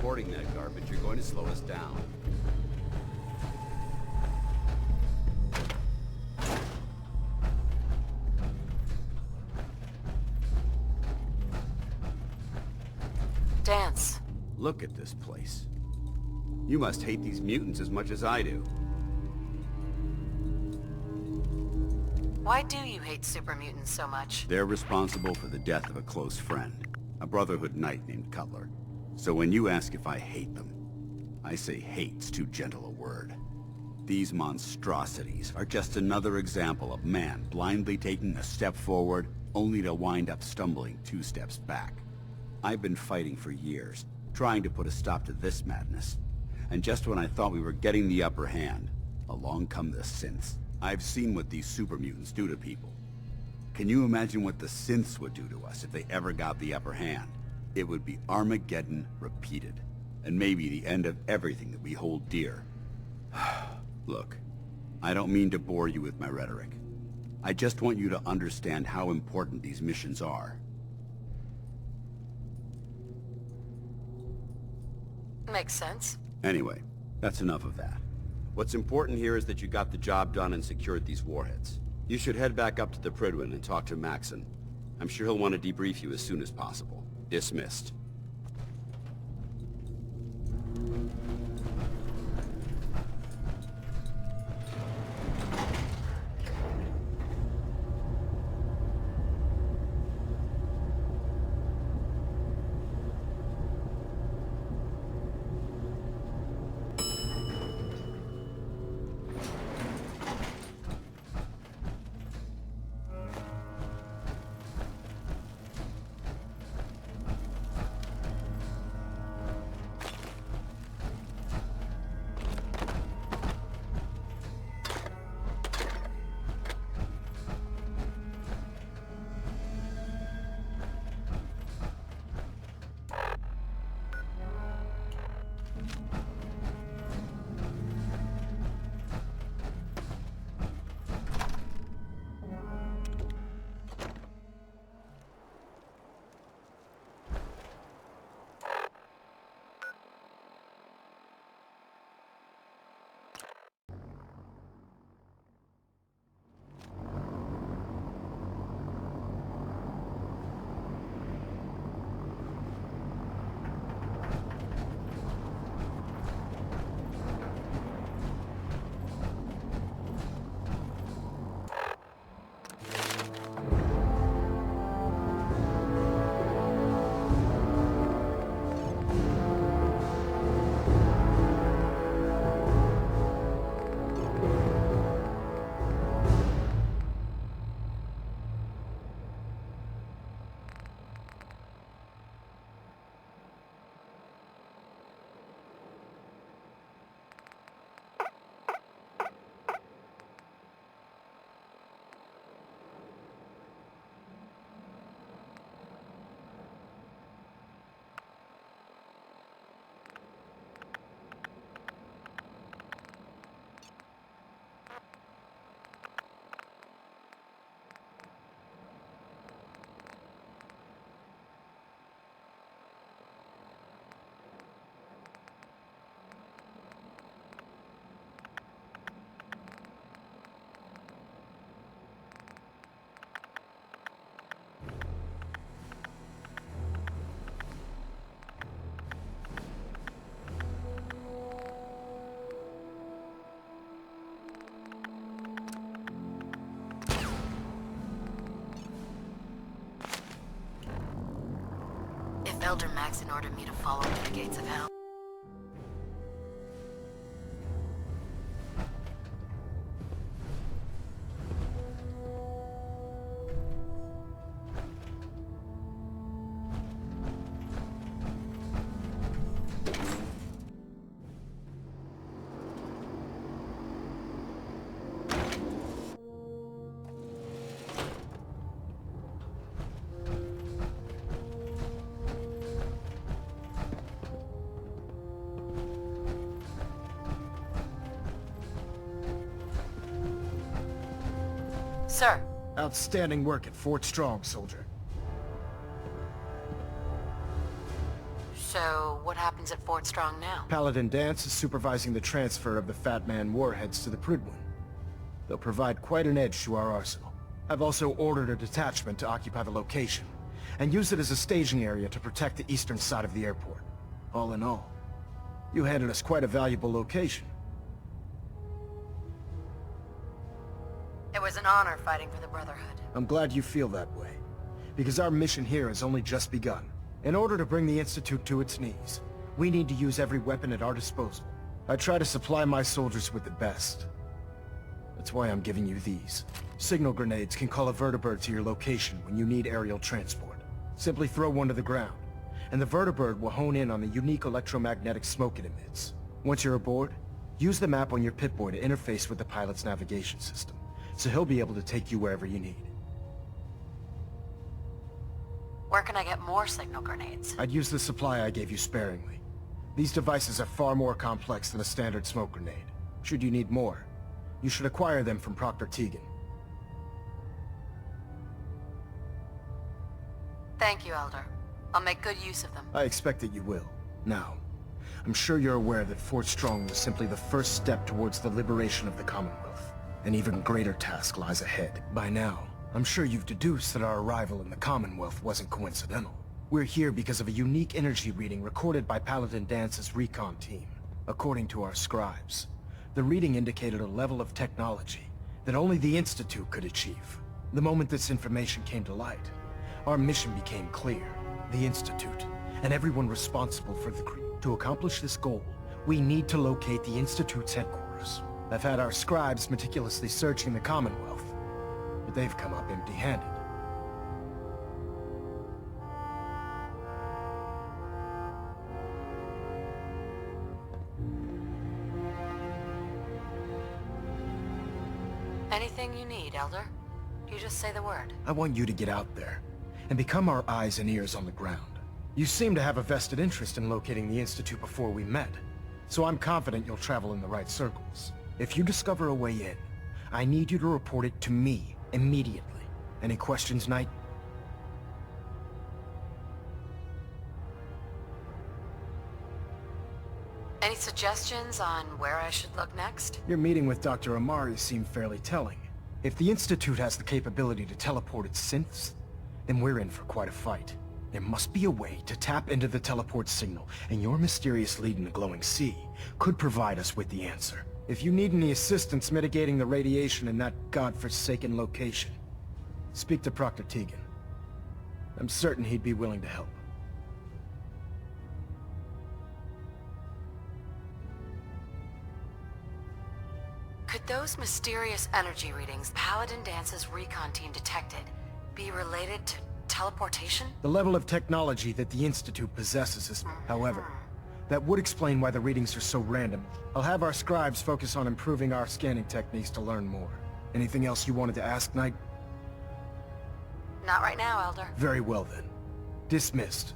importing that garbage, you're going to slow us down. Dance. Look at this place. You must hate these mutants as much as I do. Why do you hate super mutants so much? They're responsible for the death of a close friend, a Brotherhood knight named Cutler. So when you ask if I hate them, I say hate's too gentle a word. These monstrosities are just another example of man blindly taking a step forward, only to wind up stumbling 2 steps back. I've been fighting for years, trying to put a stop to this madness. And just when I thought we were getting the upper hand, along come the synths. I've seen what these super mutants do to people. Can you imagine what the synths would do to us if they ever got the upper hand? It would be Armageddon repeated, and maybe the end of everything that we hold dear. Look, I don't mean to bore you with my rhetoric. I just want you to understand how important these missions are. Makes sense. Anyway, that's enough of that. What's important here is that you got the job done and secured these warheads. You should head back up to the Prydwen and talk to Maxon. I'm sure he'll want to debrief you as soon as possible. Dismissed. Elder Maxon ordered me to follow him to the gates of hell. Sir. Outstanding work at Fort Strong, soldier. So, what happens at Fort Strong now? Paladin Dance is supervising the transfer of the Fat Man warheads to the Prydwen. They'll provide quite an edge to our arsenal. I've also ordered a detachment to occupy the location, and use it as a staging area to protect the eastern side of the airport. All in all, you handed us quite a valuable location. It was an honor fighting for the Brotherhood. I'm glad you feel that way, because our mission here has only just begun. In order to bring the Institute to its knees, we need to use every weapon at our disposal. I try to supply my soldiers with the best. That's why I'm giving you these. Signal grenades can call a vertibird to your location when you need aerial transport. Simply throw one to the ground, and the vertibird will hone in on the unique electromagnetic smoke it emits. Once you're aboard, use the map on your Pip-Boy to interface with the pilot's navigation system, so he'll be able to take you wherever you need. Where can I get more signal grenades? I'd use the supply I gave you sparingly. These devices are far more complex than a standard smoke grenade. Should you need more, you should acquire them from Proctor Tegan. Thank you, Elder. I'll make good use of them. I expect that you will. Now, I'm sure you're aware that Fort Strong was simply the first step towards the liberation of the Commonwealth. An even greater task lies ahead. By now, I'm sure you've deduced that our arrival in the Commonwealth wasn't coincidental. We're here because of a unique energy reading recorded by Paladin Dance's recon team. According to our scribes, the reading indicated a level of technology that only the Institute could achieve. The moment this information came to light, our mission became clear. The Institute, and everyone responsible for the crew. To accomplish this goal, we need to locate the Institute's headquarters. I've had our scribes meticulously searching the Commonwealth, but they've come up empty-handed. Anything you need, Elder? You just say the word. I want you to get out there and become our eyes and ears on the ground. You seem to have a vested interest in locating the Institute before we met, so I'm confident you'll travel in the right circles. If you discover a way in, I need you to report it to me immediately. Any questions, Knight? Any suggestions on where I should look next? Your meeting with Dr. Amari seemed fairly telling. If the Institute has the capability to teleport its synths, then we're in for quite a fight. There must be a way to tap into the teleport signal, and your mysterious lead in the glowing sea could provide us with the answer. If you need any assistance mitigating the radiation in that godforsaken location, speak to Proctor Tegan. I'm certain he'd be willing to help. Could those mysterious energy readings Paladin Dance's recon team detected be related to teleportation? The level of technology that the Institute possesses is... However, that would explain why the readings are so random. I'll have our scribes focus on improving our scanning techniques to learn more. Anything else you wanted to ask, Knight? Not right now, Elder. Very well then. Dismissed.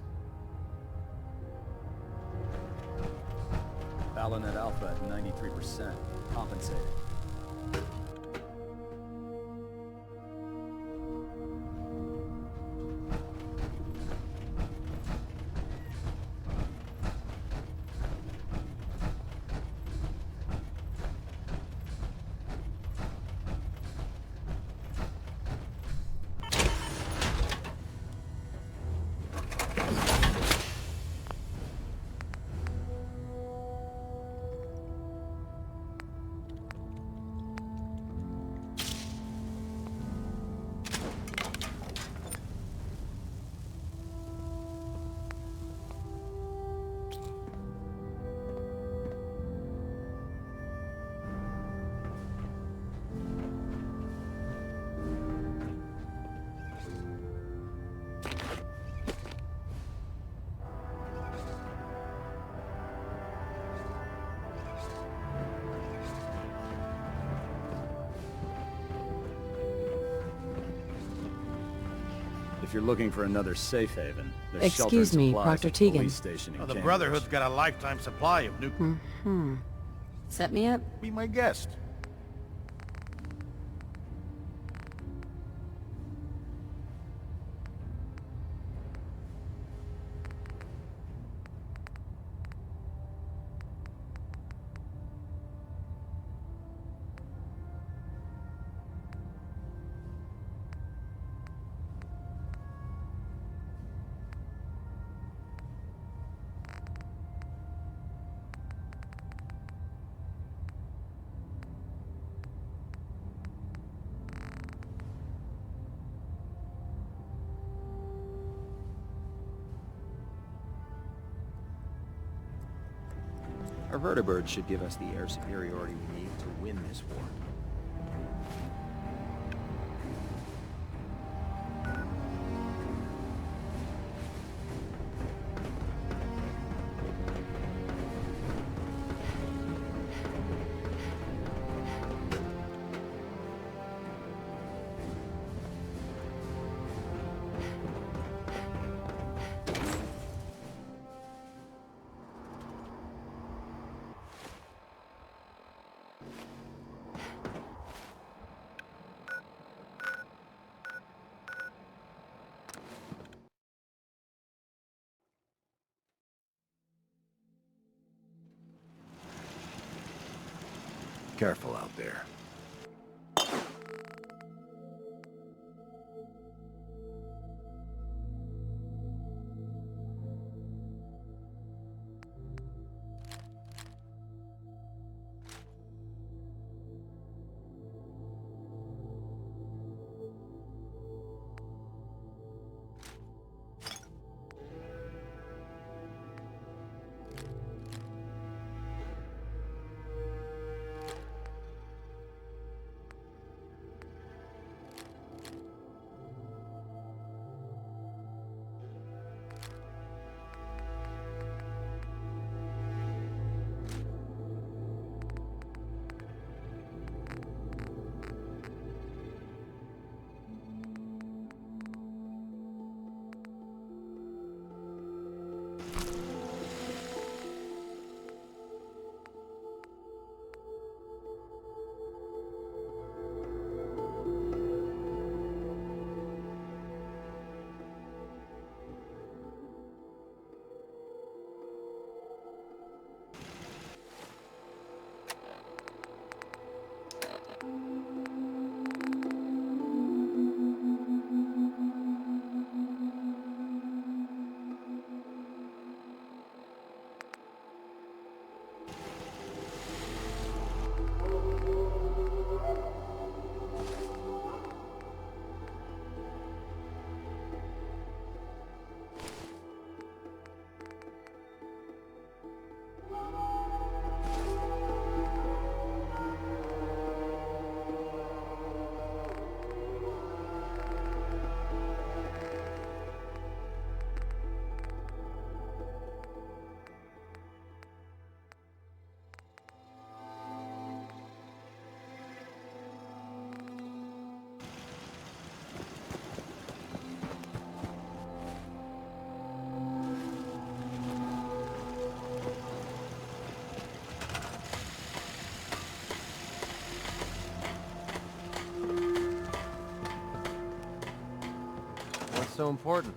Balonet Alpha at 93%. Compensating. If you're looking for another safe haven, there's Excuse shelter and me, supplies Proctor at the Tegan. police station in The Cambridge. Brotherhood's got a lifetime supply of nuclear... Set me up? Be my guest. Our vertibirds should give us the air superiority we need to win this war. Careful out there. What's so important?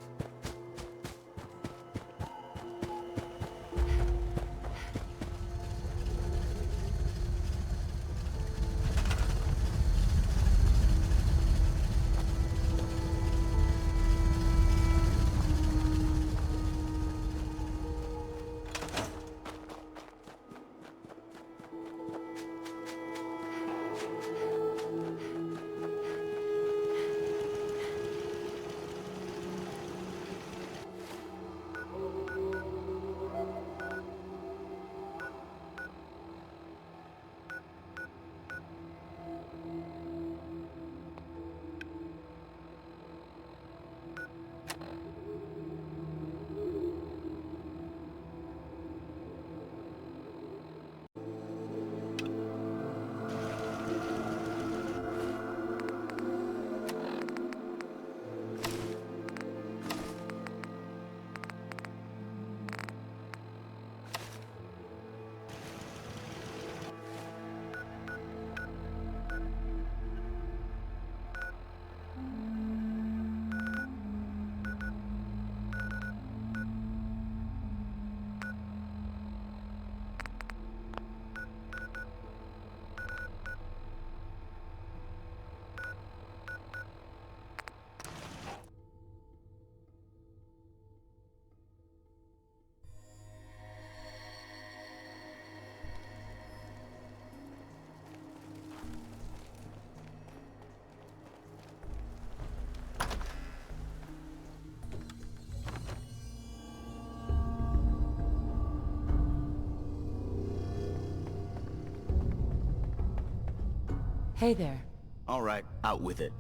Hey there. All right, out with it.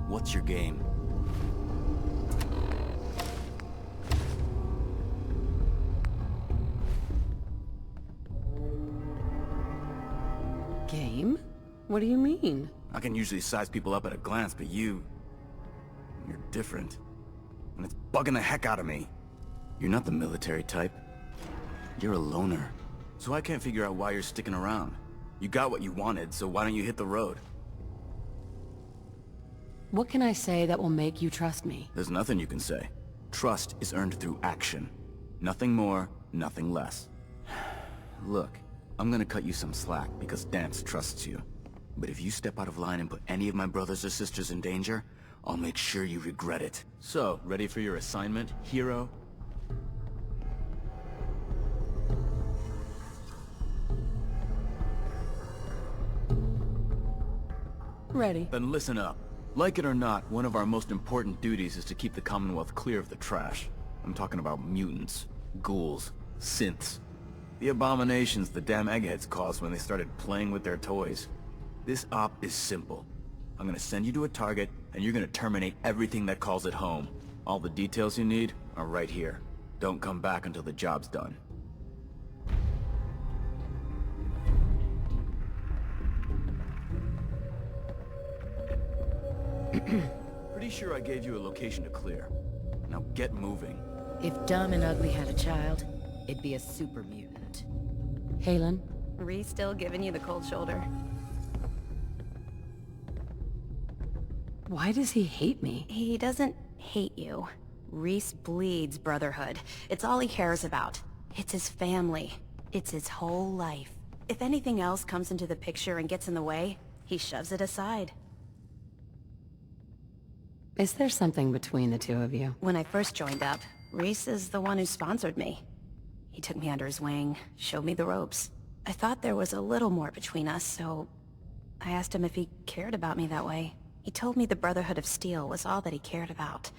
What's your game? Game? What do you mean? I can usually size people up at a glance, but you're different. And it's bugging the heck out of me. You're not the military type. You're a loner. So I can't figure out why you're sticking around. You got what you wanted, so why don't you hit the road? What can I say that will make you trust me? There's nothing you can say. Trust is earned through action. Nothing more, nothing less. Look, I'm gonna cut you some slack because Dance trusts you. But if you step out of line and put any of my brothers or sisters in danger, I'll make sure you regret it. So, ready for your assignment, hero? Ready. Then listen up. Like it or not, one of our most important duties is to keep the Commonwealth clear of the trash. I'm talking about mutants, ghouls, synths. The abominations the damn eggheads caused when they started playing with their toys. This op is simple. I'm gonna send you to a target, and you're gonna terminate everything that calls it home. All the details you need are right here. Don't come back until the job's done. Pretty sure I gave you a location to clear. Now get moving. If Dumb and Ugly had a child, it'd be a super mutant. Halen? Reese still giving you the cold shoulder? Why does he hate me? He doesn't hate you. Reese bleeds brotherhood. It's all he cares about. It's his family. It's his whole life. If anything else comes into the picture and gets in the way, he shoves it aside. Is there something between the two of you? When I first joined up, Reese is the one who sponsored me. He took me under his wing, showed me the ropes. I thought there was a little more between us, so I asked him if he cared about me that way. He told me the Brotherhood of Steel was all that he cared about,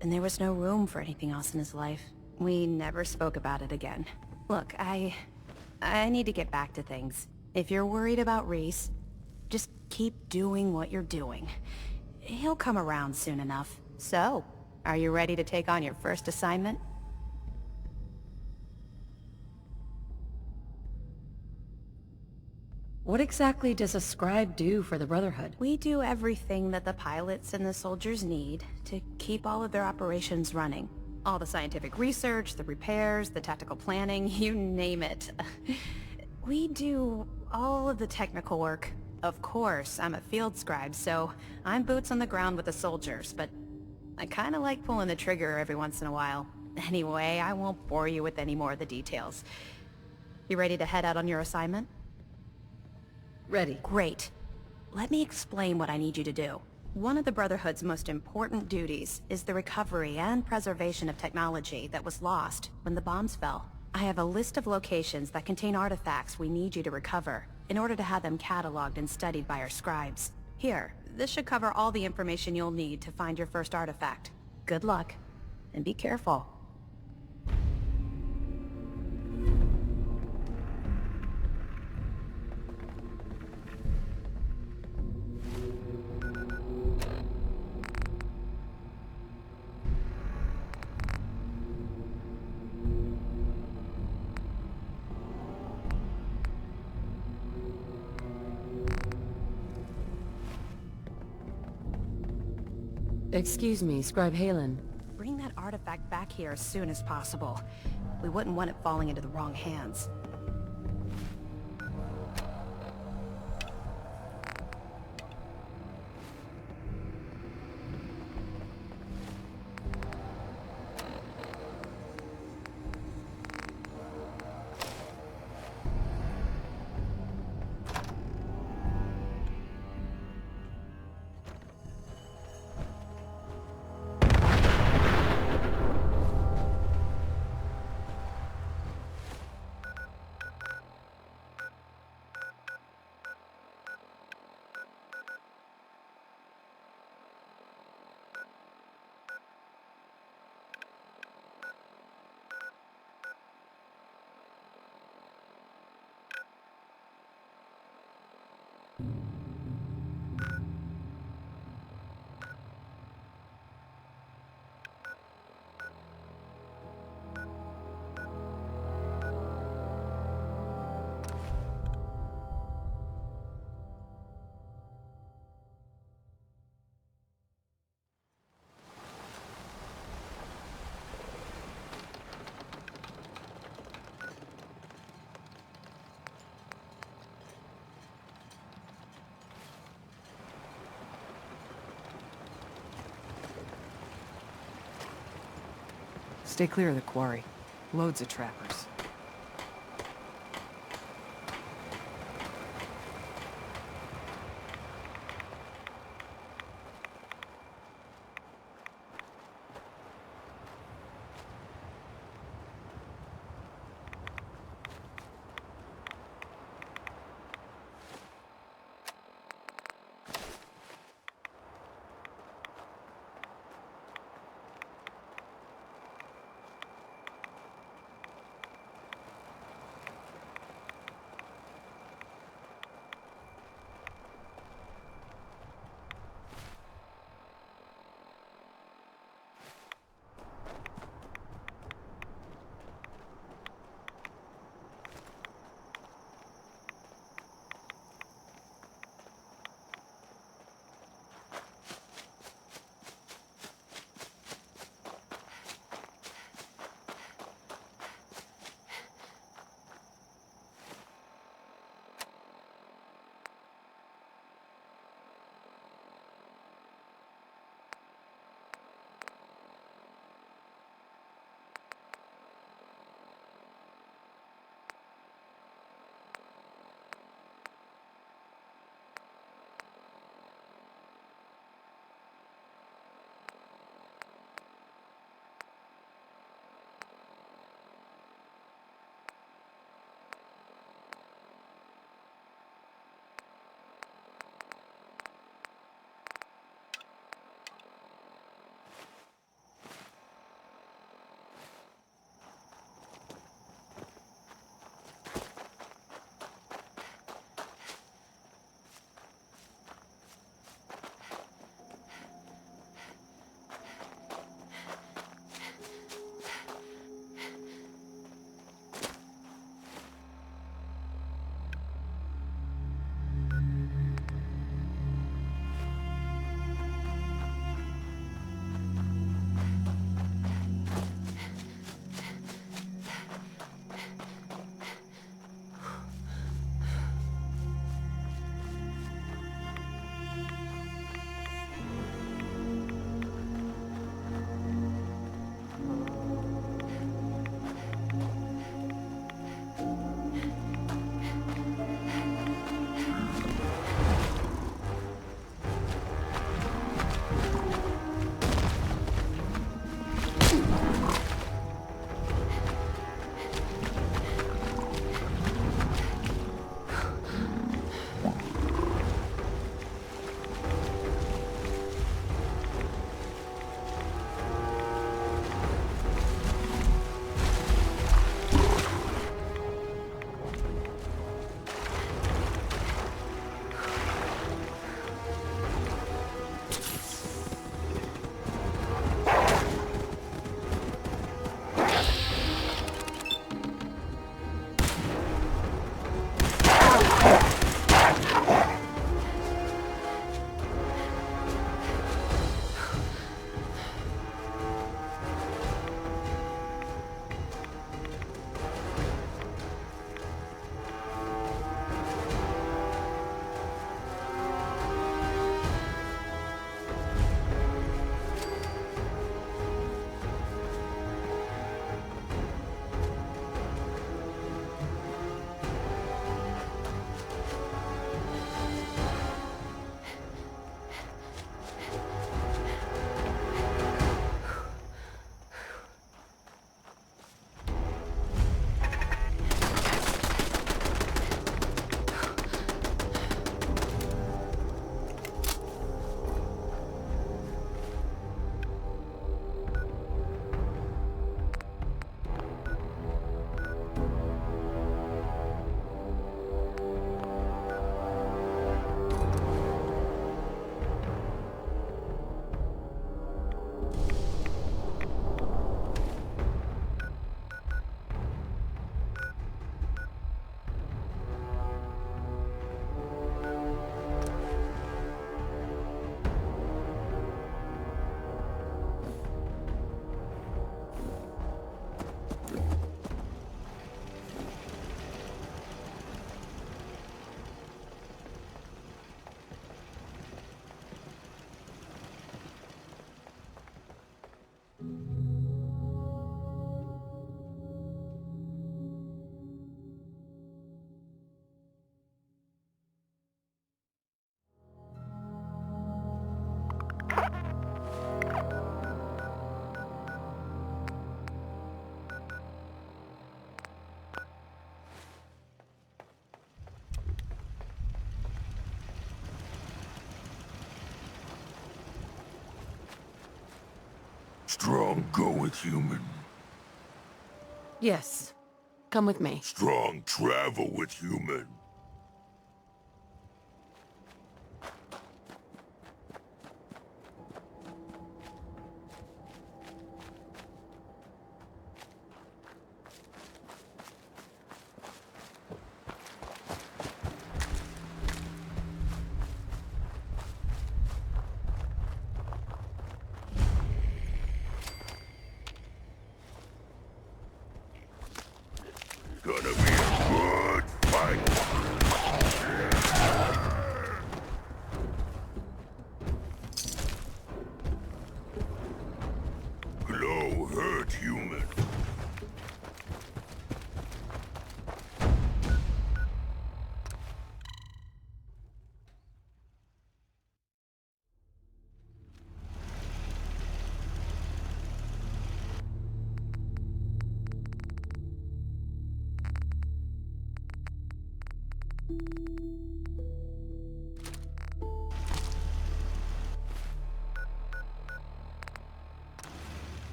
and there was no room for anything else in his life. We never spoke about it again. Look, I need to get back to things. If you're worried about Reese, just keep doing what you're doing. He'll come around soon enough. So, are you ready to take on your first assignment? What exactly does a scribe do for the Brotherhood? We do everything that the pilots and the soldiers need to keep all of their operations running. All the scientific research, the repairs, the tactical planning, you name it. We do all of the technical work. Of course, I'm a field scribe, so I'm boots on the ground with the soldiers, but I kinda like pulling the trigger every once in a while. Anyway, I won't bore you with any more of the details. You ready to head out on your assignment? Ready. Great. Let me explain what I need you to do. One of the Brotherhood's most important duties is the recovery and preservation of technology that was lost when the bombs fell. I have a list of locations that contain artifacts we need you to recover in order to have them cataloged and studied by our scribes. Here, this should cover all the information you'll need to find your first artifact. Good luck, and be careful. Excuse me, Scribe Halen. Bring that artifact back here as soon as possible. We wouldn't want it falling into the wrong hands. Stay clear of the quarry. Loads of trappers. Strong go with human. Yes. Come with me. Strong travel with human. Gonna be a good fight. Glow hurt human.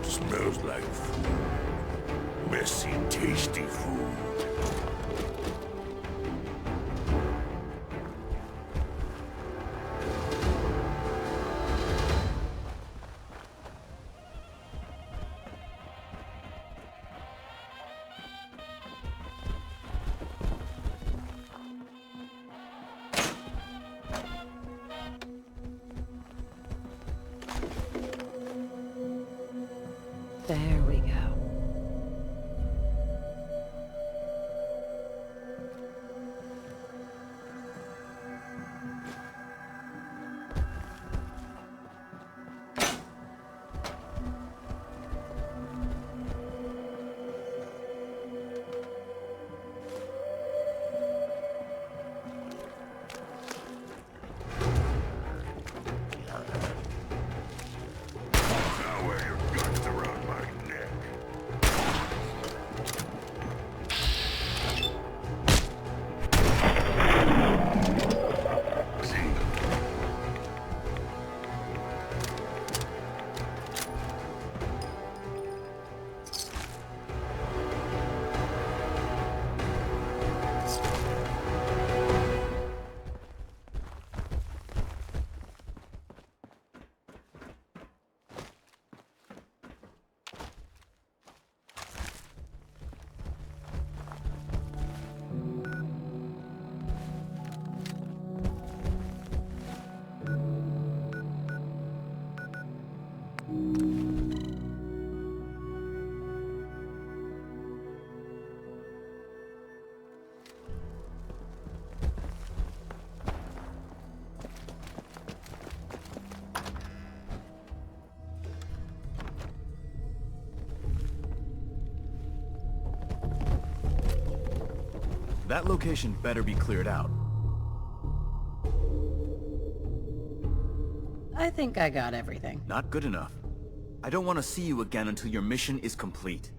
Smells like food. Messy, tasty food. There we go. Now wear your guts around my neck. That location better be cleared out. I think I got everything. Not good enough. I don't want to see you again until your mission is complete.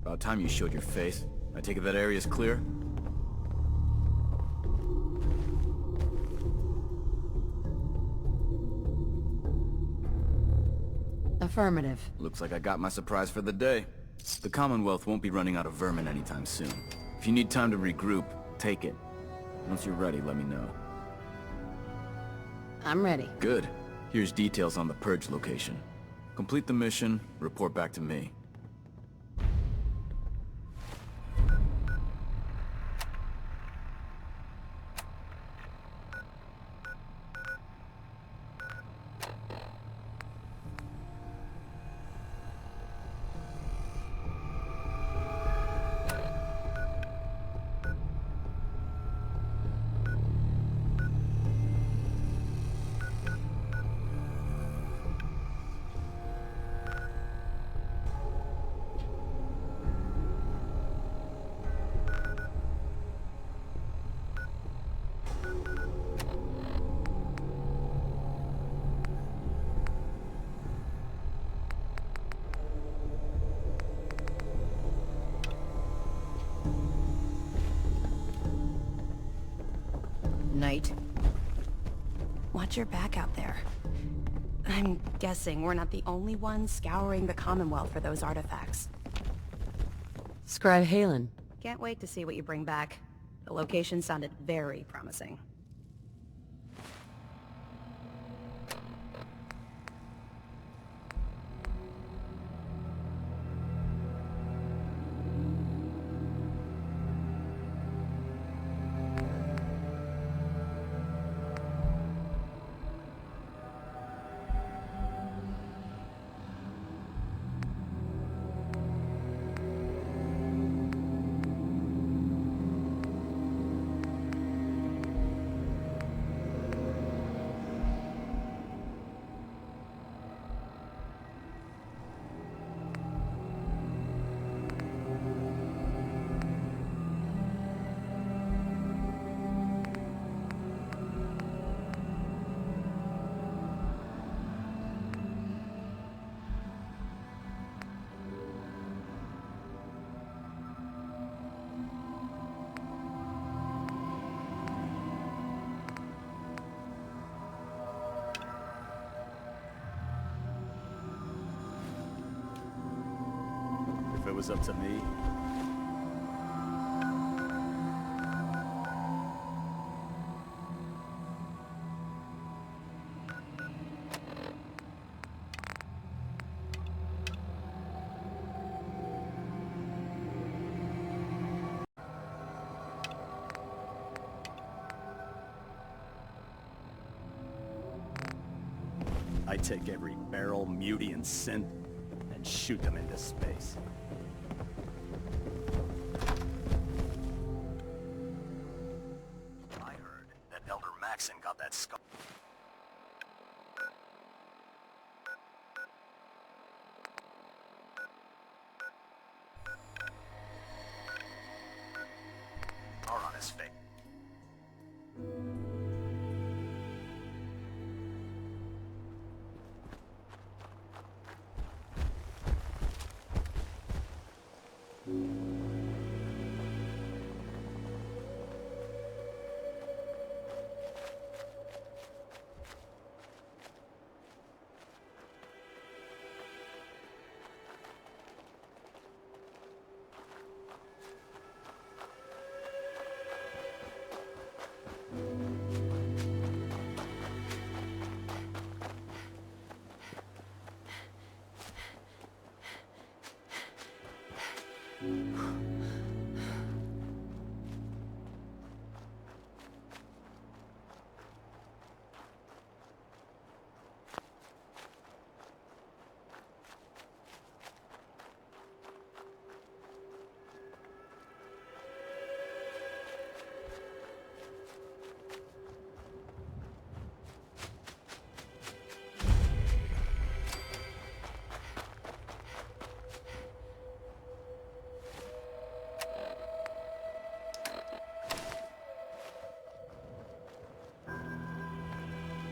About time you showed your face. I take it that area's clear? Affirmative. Looks like I got my surprise for the day. The Commonwealth won't be running out of vermin anytime soon. If you need time to regroup, take it. Once you're ready, let me know. I'm ready. Good. Here's details on the Purge location. Complete the mission, report back to me. Knight. Watch your back out there. I'm guessing we're not the only ones scouring the Commonwealth for those artifacts. Scribe Halen. Can't wait to see what you bring back. The location sounded very promising. If it was up to me, I'd take every barrel, mutie, and synth and shoot them into space. I heard that Elder Maxon got that skull. Are on his face.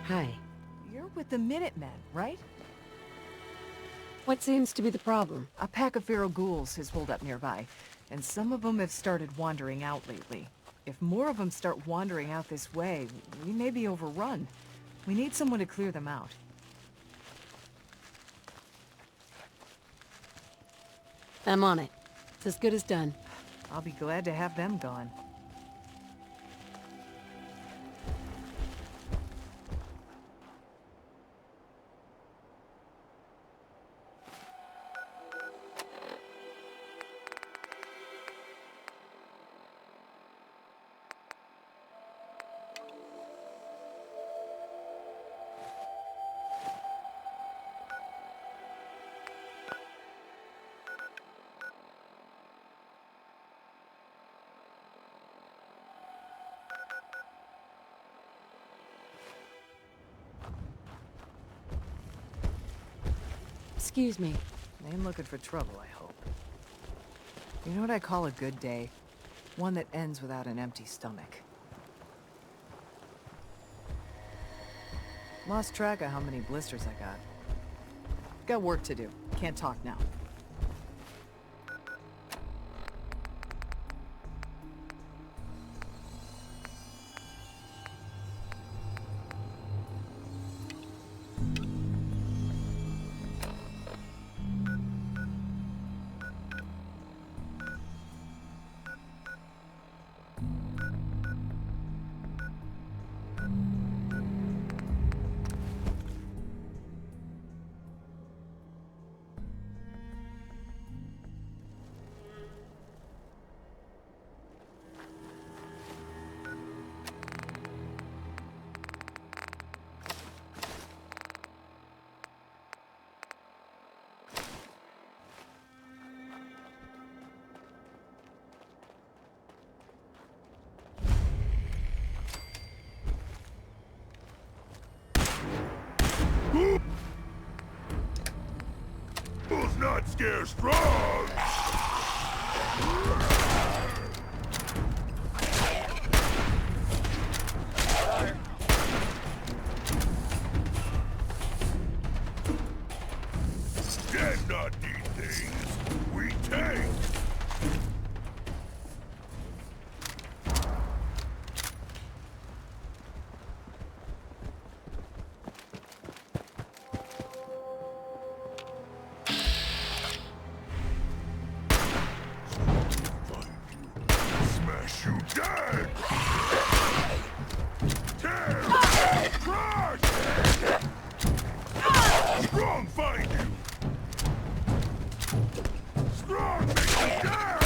Hi. You're with the Minutemen, right? What seems to be the problem? A pack of feral ghouls has rolled up nearby, and some of them have started wandering out lately. If more of them start wandering out this way, we may be overrun. We need someone to clear them out. I'm on it. It's as good as done. I'll be glad to have them gone. Excuse me. They ain't looking for trouble, I hope. You know what I call a good day? One that ends without an empty stomach. Lost track of how many blisters I got. Got work to do. Can't talk now. scare strong! Dead not need things, we take! Smash you dead! Tear! Crush! Strong find you! Strong make you dead!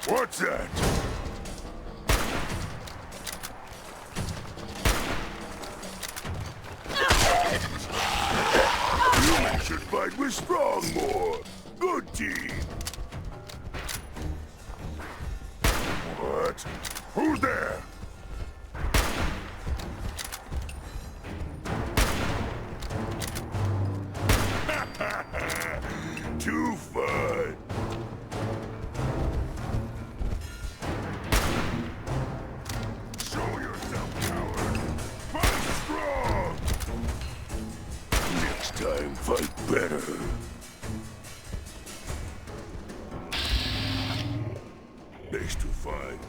What's that? Humans should fight with strong more. Good team. What? Who's there? Too fun. Show yourself, coward! Fight strong! Next time, fight better. Base to find.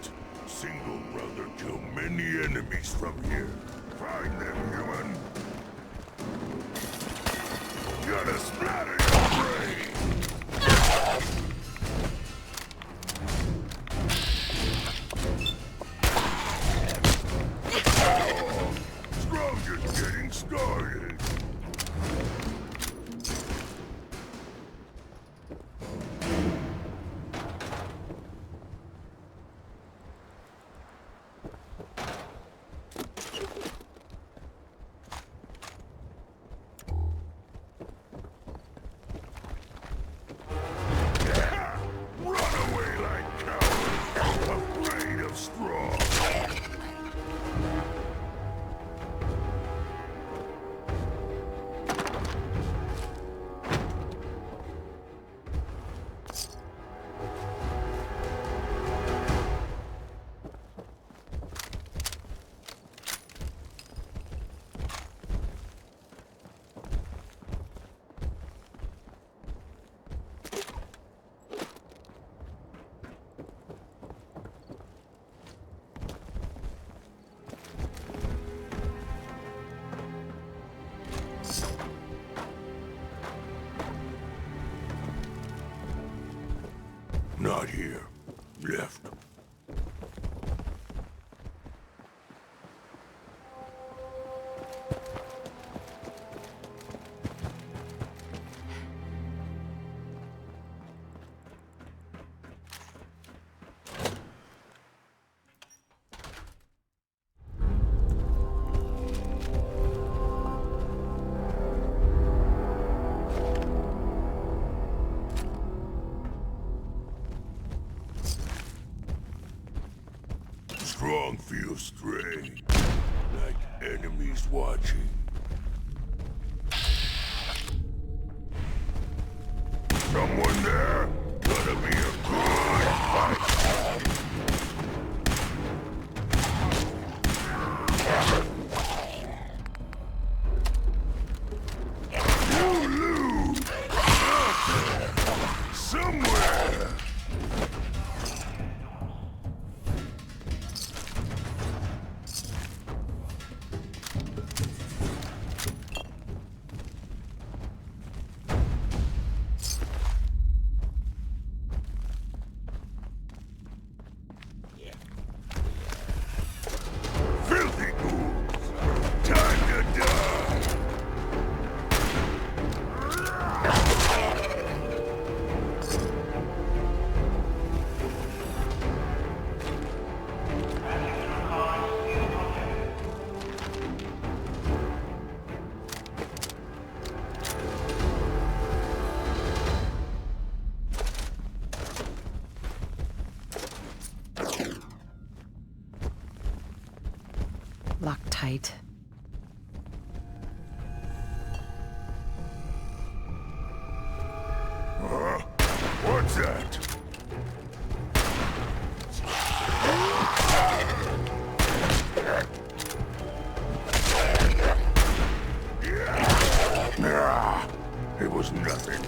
Single brother kill many enemies from here. Find them, human! Gotta splatter your brain! Strong just getting started. Run away like cowards, afraid of strong. Not here. Left. Strong feels strange, like enemies watching. Someone there? Gonna be a good fight. You lose! Somewhere! Locked tight. What's that? Nah, it was nothing.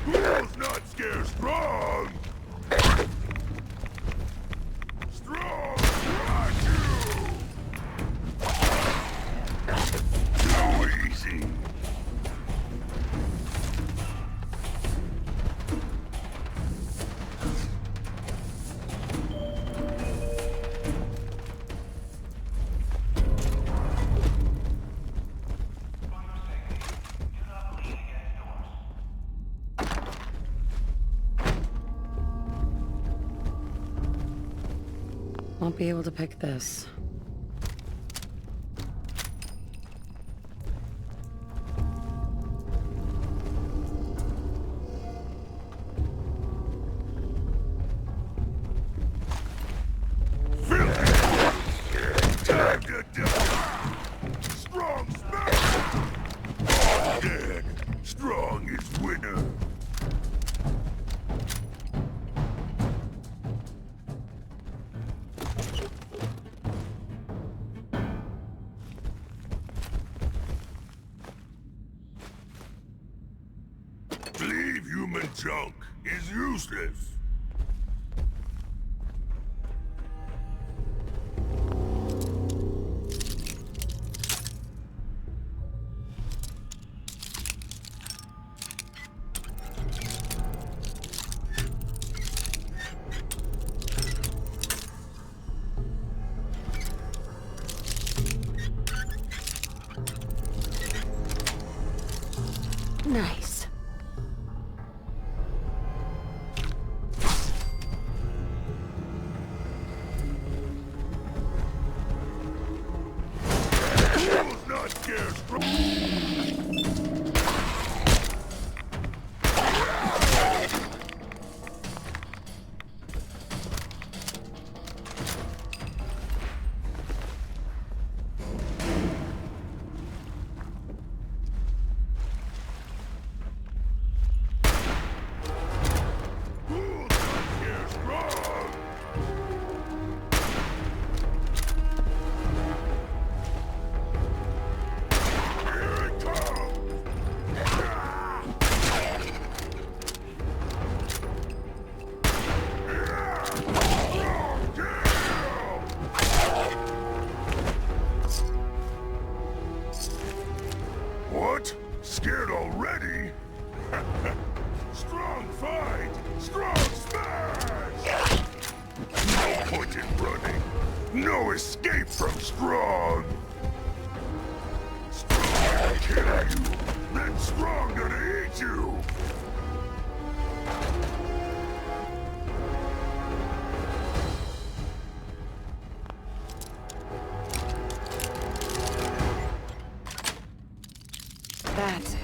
Who's not scared strong? Strong, got you! Too easy. Won't be able to pick this. Time to die! Strong smash! Dead. Strong is winner. Leave human junk is useless. Nice. Who's not scared strong? Who's not scared strong? Here it comes! Strong kill! What? Scared already? Strong fight! Strong smash! No point in running. No escape from strong. Strong gonna kill you. Then strong gonna eat you. That's it.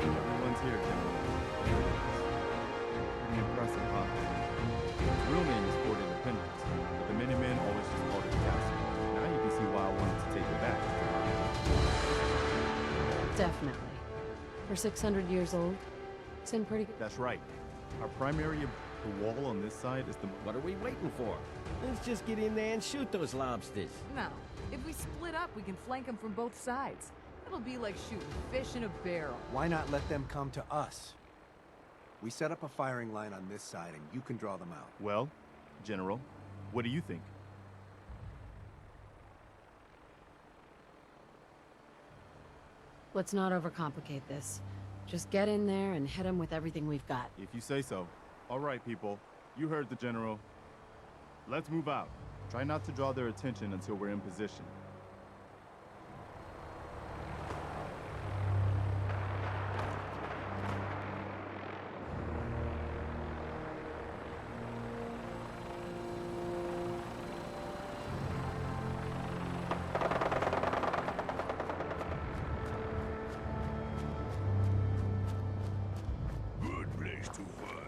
Everyone's here, General. Pretty impressive, huh? Its real name is Fort Independence, but the Minutemen always just called it the castle. Now you can see why I wanted to take it back. Definitely. For 600 years old, it's in pretty good... That's right. Our primary The wall on this side is the... What are we waiting for? Let's just get in there and shoot those lobsters. No. If we split up, we can flank them from both sides. It'll be like shooting fish in a barrel. Why not let them come to us? We set up a firing line on this side, and you can draw them out. Well, General, what do you think? Let's not overcomplicate this. Just get in there and hit them with everything we've got. If you say so. All right, people. You heard the General. Let's move out. Try not to draw their attention until we're in position. Good place to fight.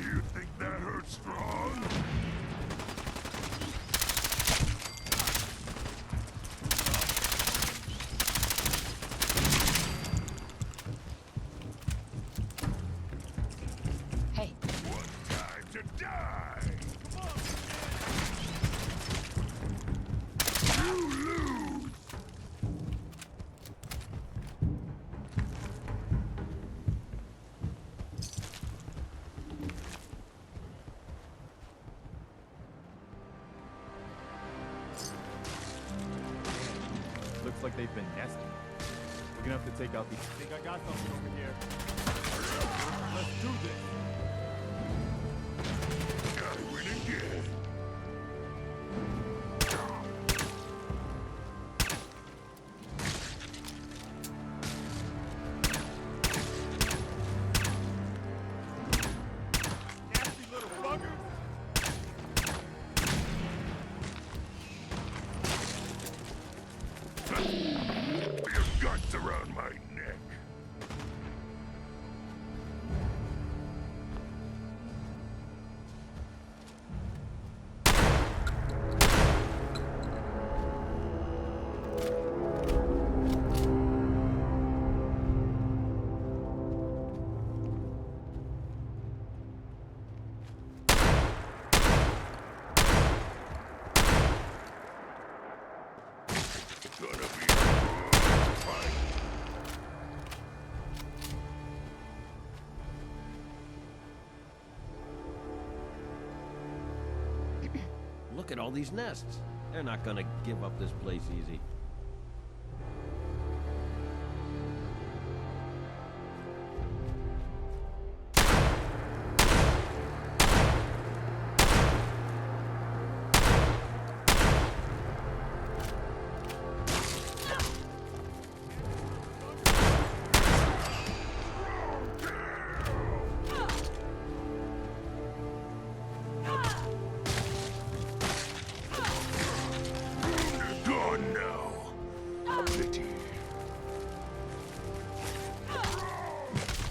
You think that hurts strong? Hey. What time to die? You lose! Looks like they've been nesting. We're gonna have to take out these... I think I got something over here. Let's do this! I win again. Nasty little buggers! Your guts around my neck. It's gonna be a good fight. Look at all these nests. They're not gonna give up this place easy. Gone now. Pity.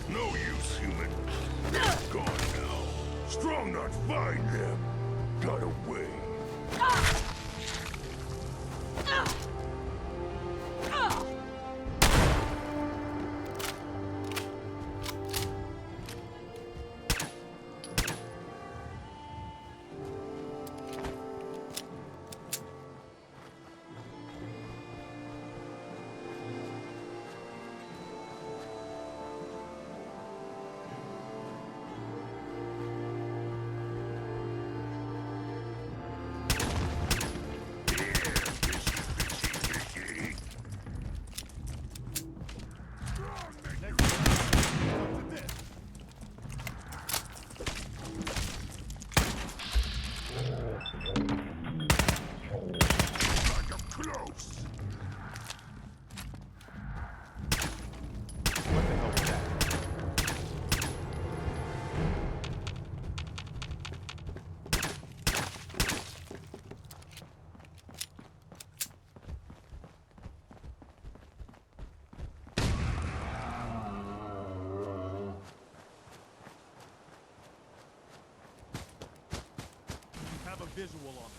No use, human. Gone now. Strong not find them. Got away. visual on it.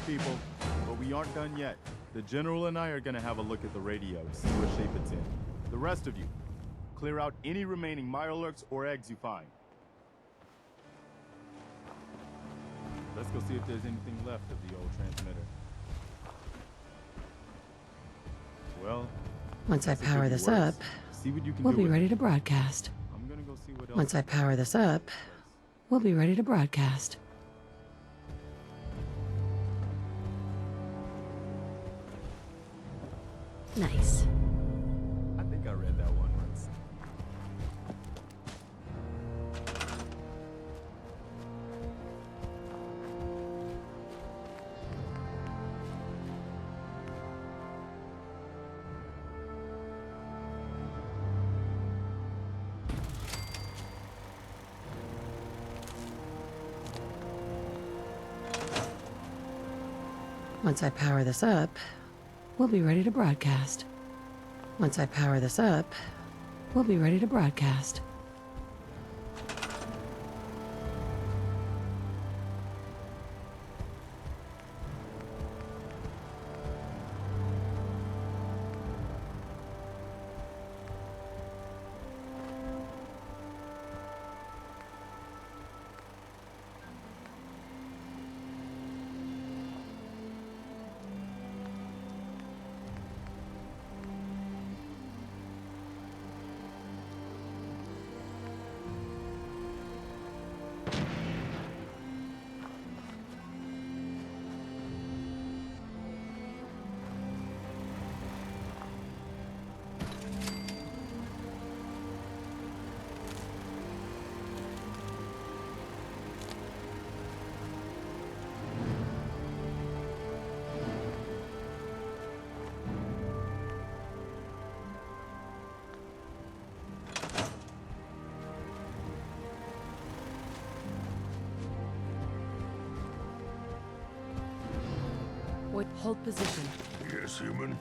People, but we aren't done yet. The General and I are gonna have a look at the radio, see what shape it's in. The rest of you, clear out any remaining Mirelurks or eggs you find. Let's go see if there's anything left of the old transmitter. Well, once I power this up, we'll be ready to broadcast. I'm gonna go see what else. Once I power this up, we'll be ready to broadcast. Nice. I think I read that one once. Once I power this up, we'll be ready to broadcast. Once I power this up, we'll be ready to broadcast. Hold position. Yes, human.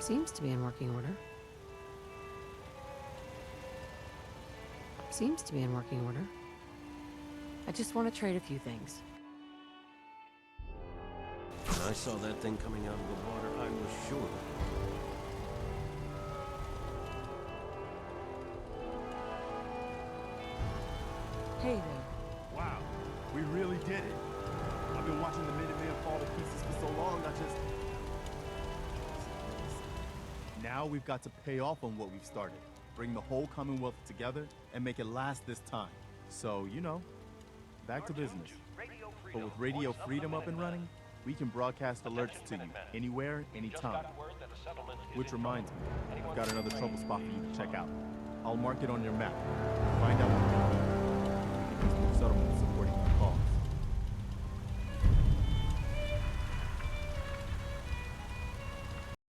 Seems to be in working order. Seems to be in working order. I just want to trade a few things. When I saw that thing coming out of the water, I was sure. Hey there. Wow, we really did it. I've been watching the Minutemen fall to pieces for so long, Now we've got to pay off on what we've started. Bring the whole Commonwealth together and make it last this time. So, you know, back to business. But with Radio Freedom up and running, we can broadcast alerts to you anywhere, anytime. Which reminds me, I've got another trouble spot for you to check out. I'll mark it on your map. Find out what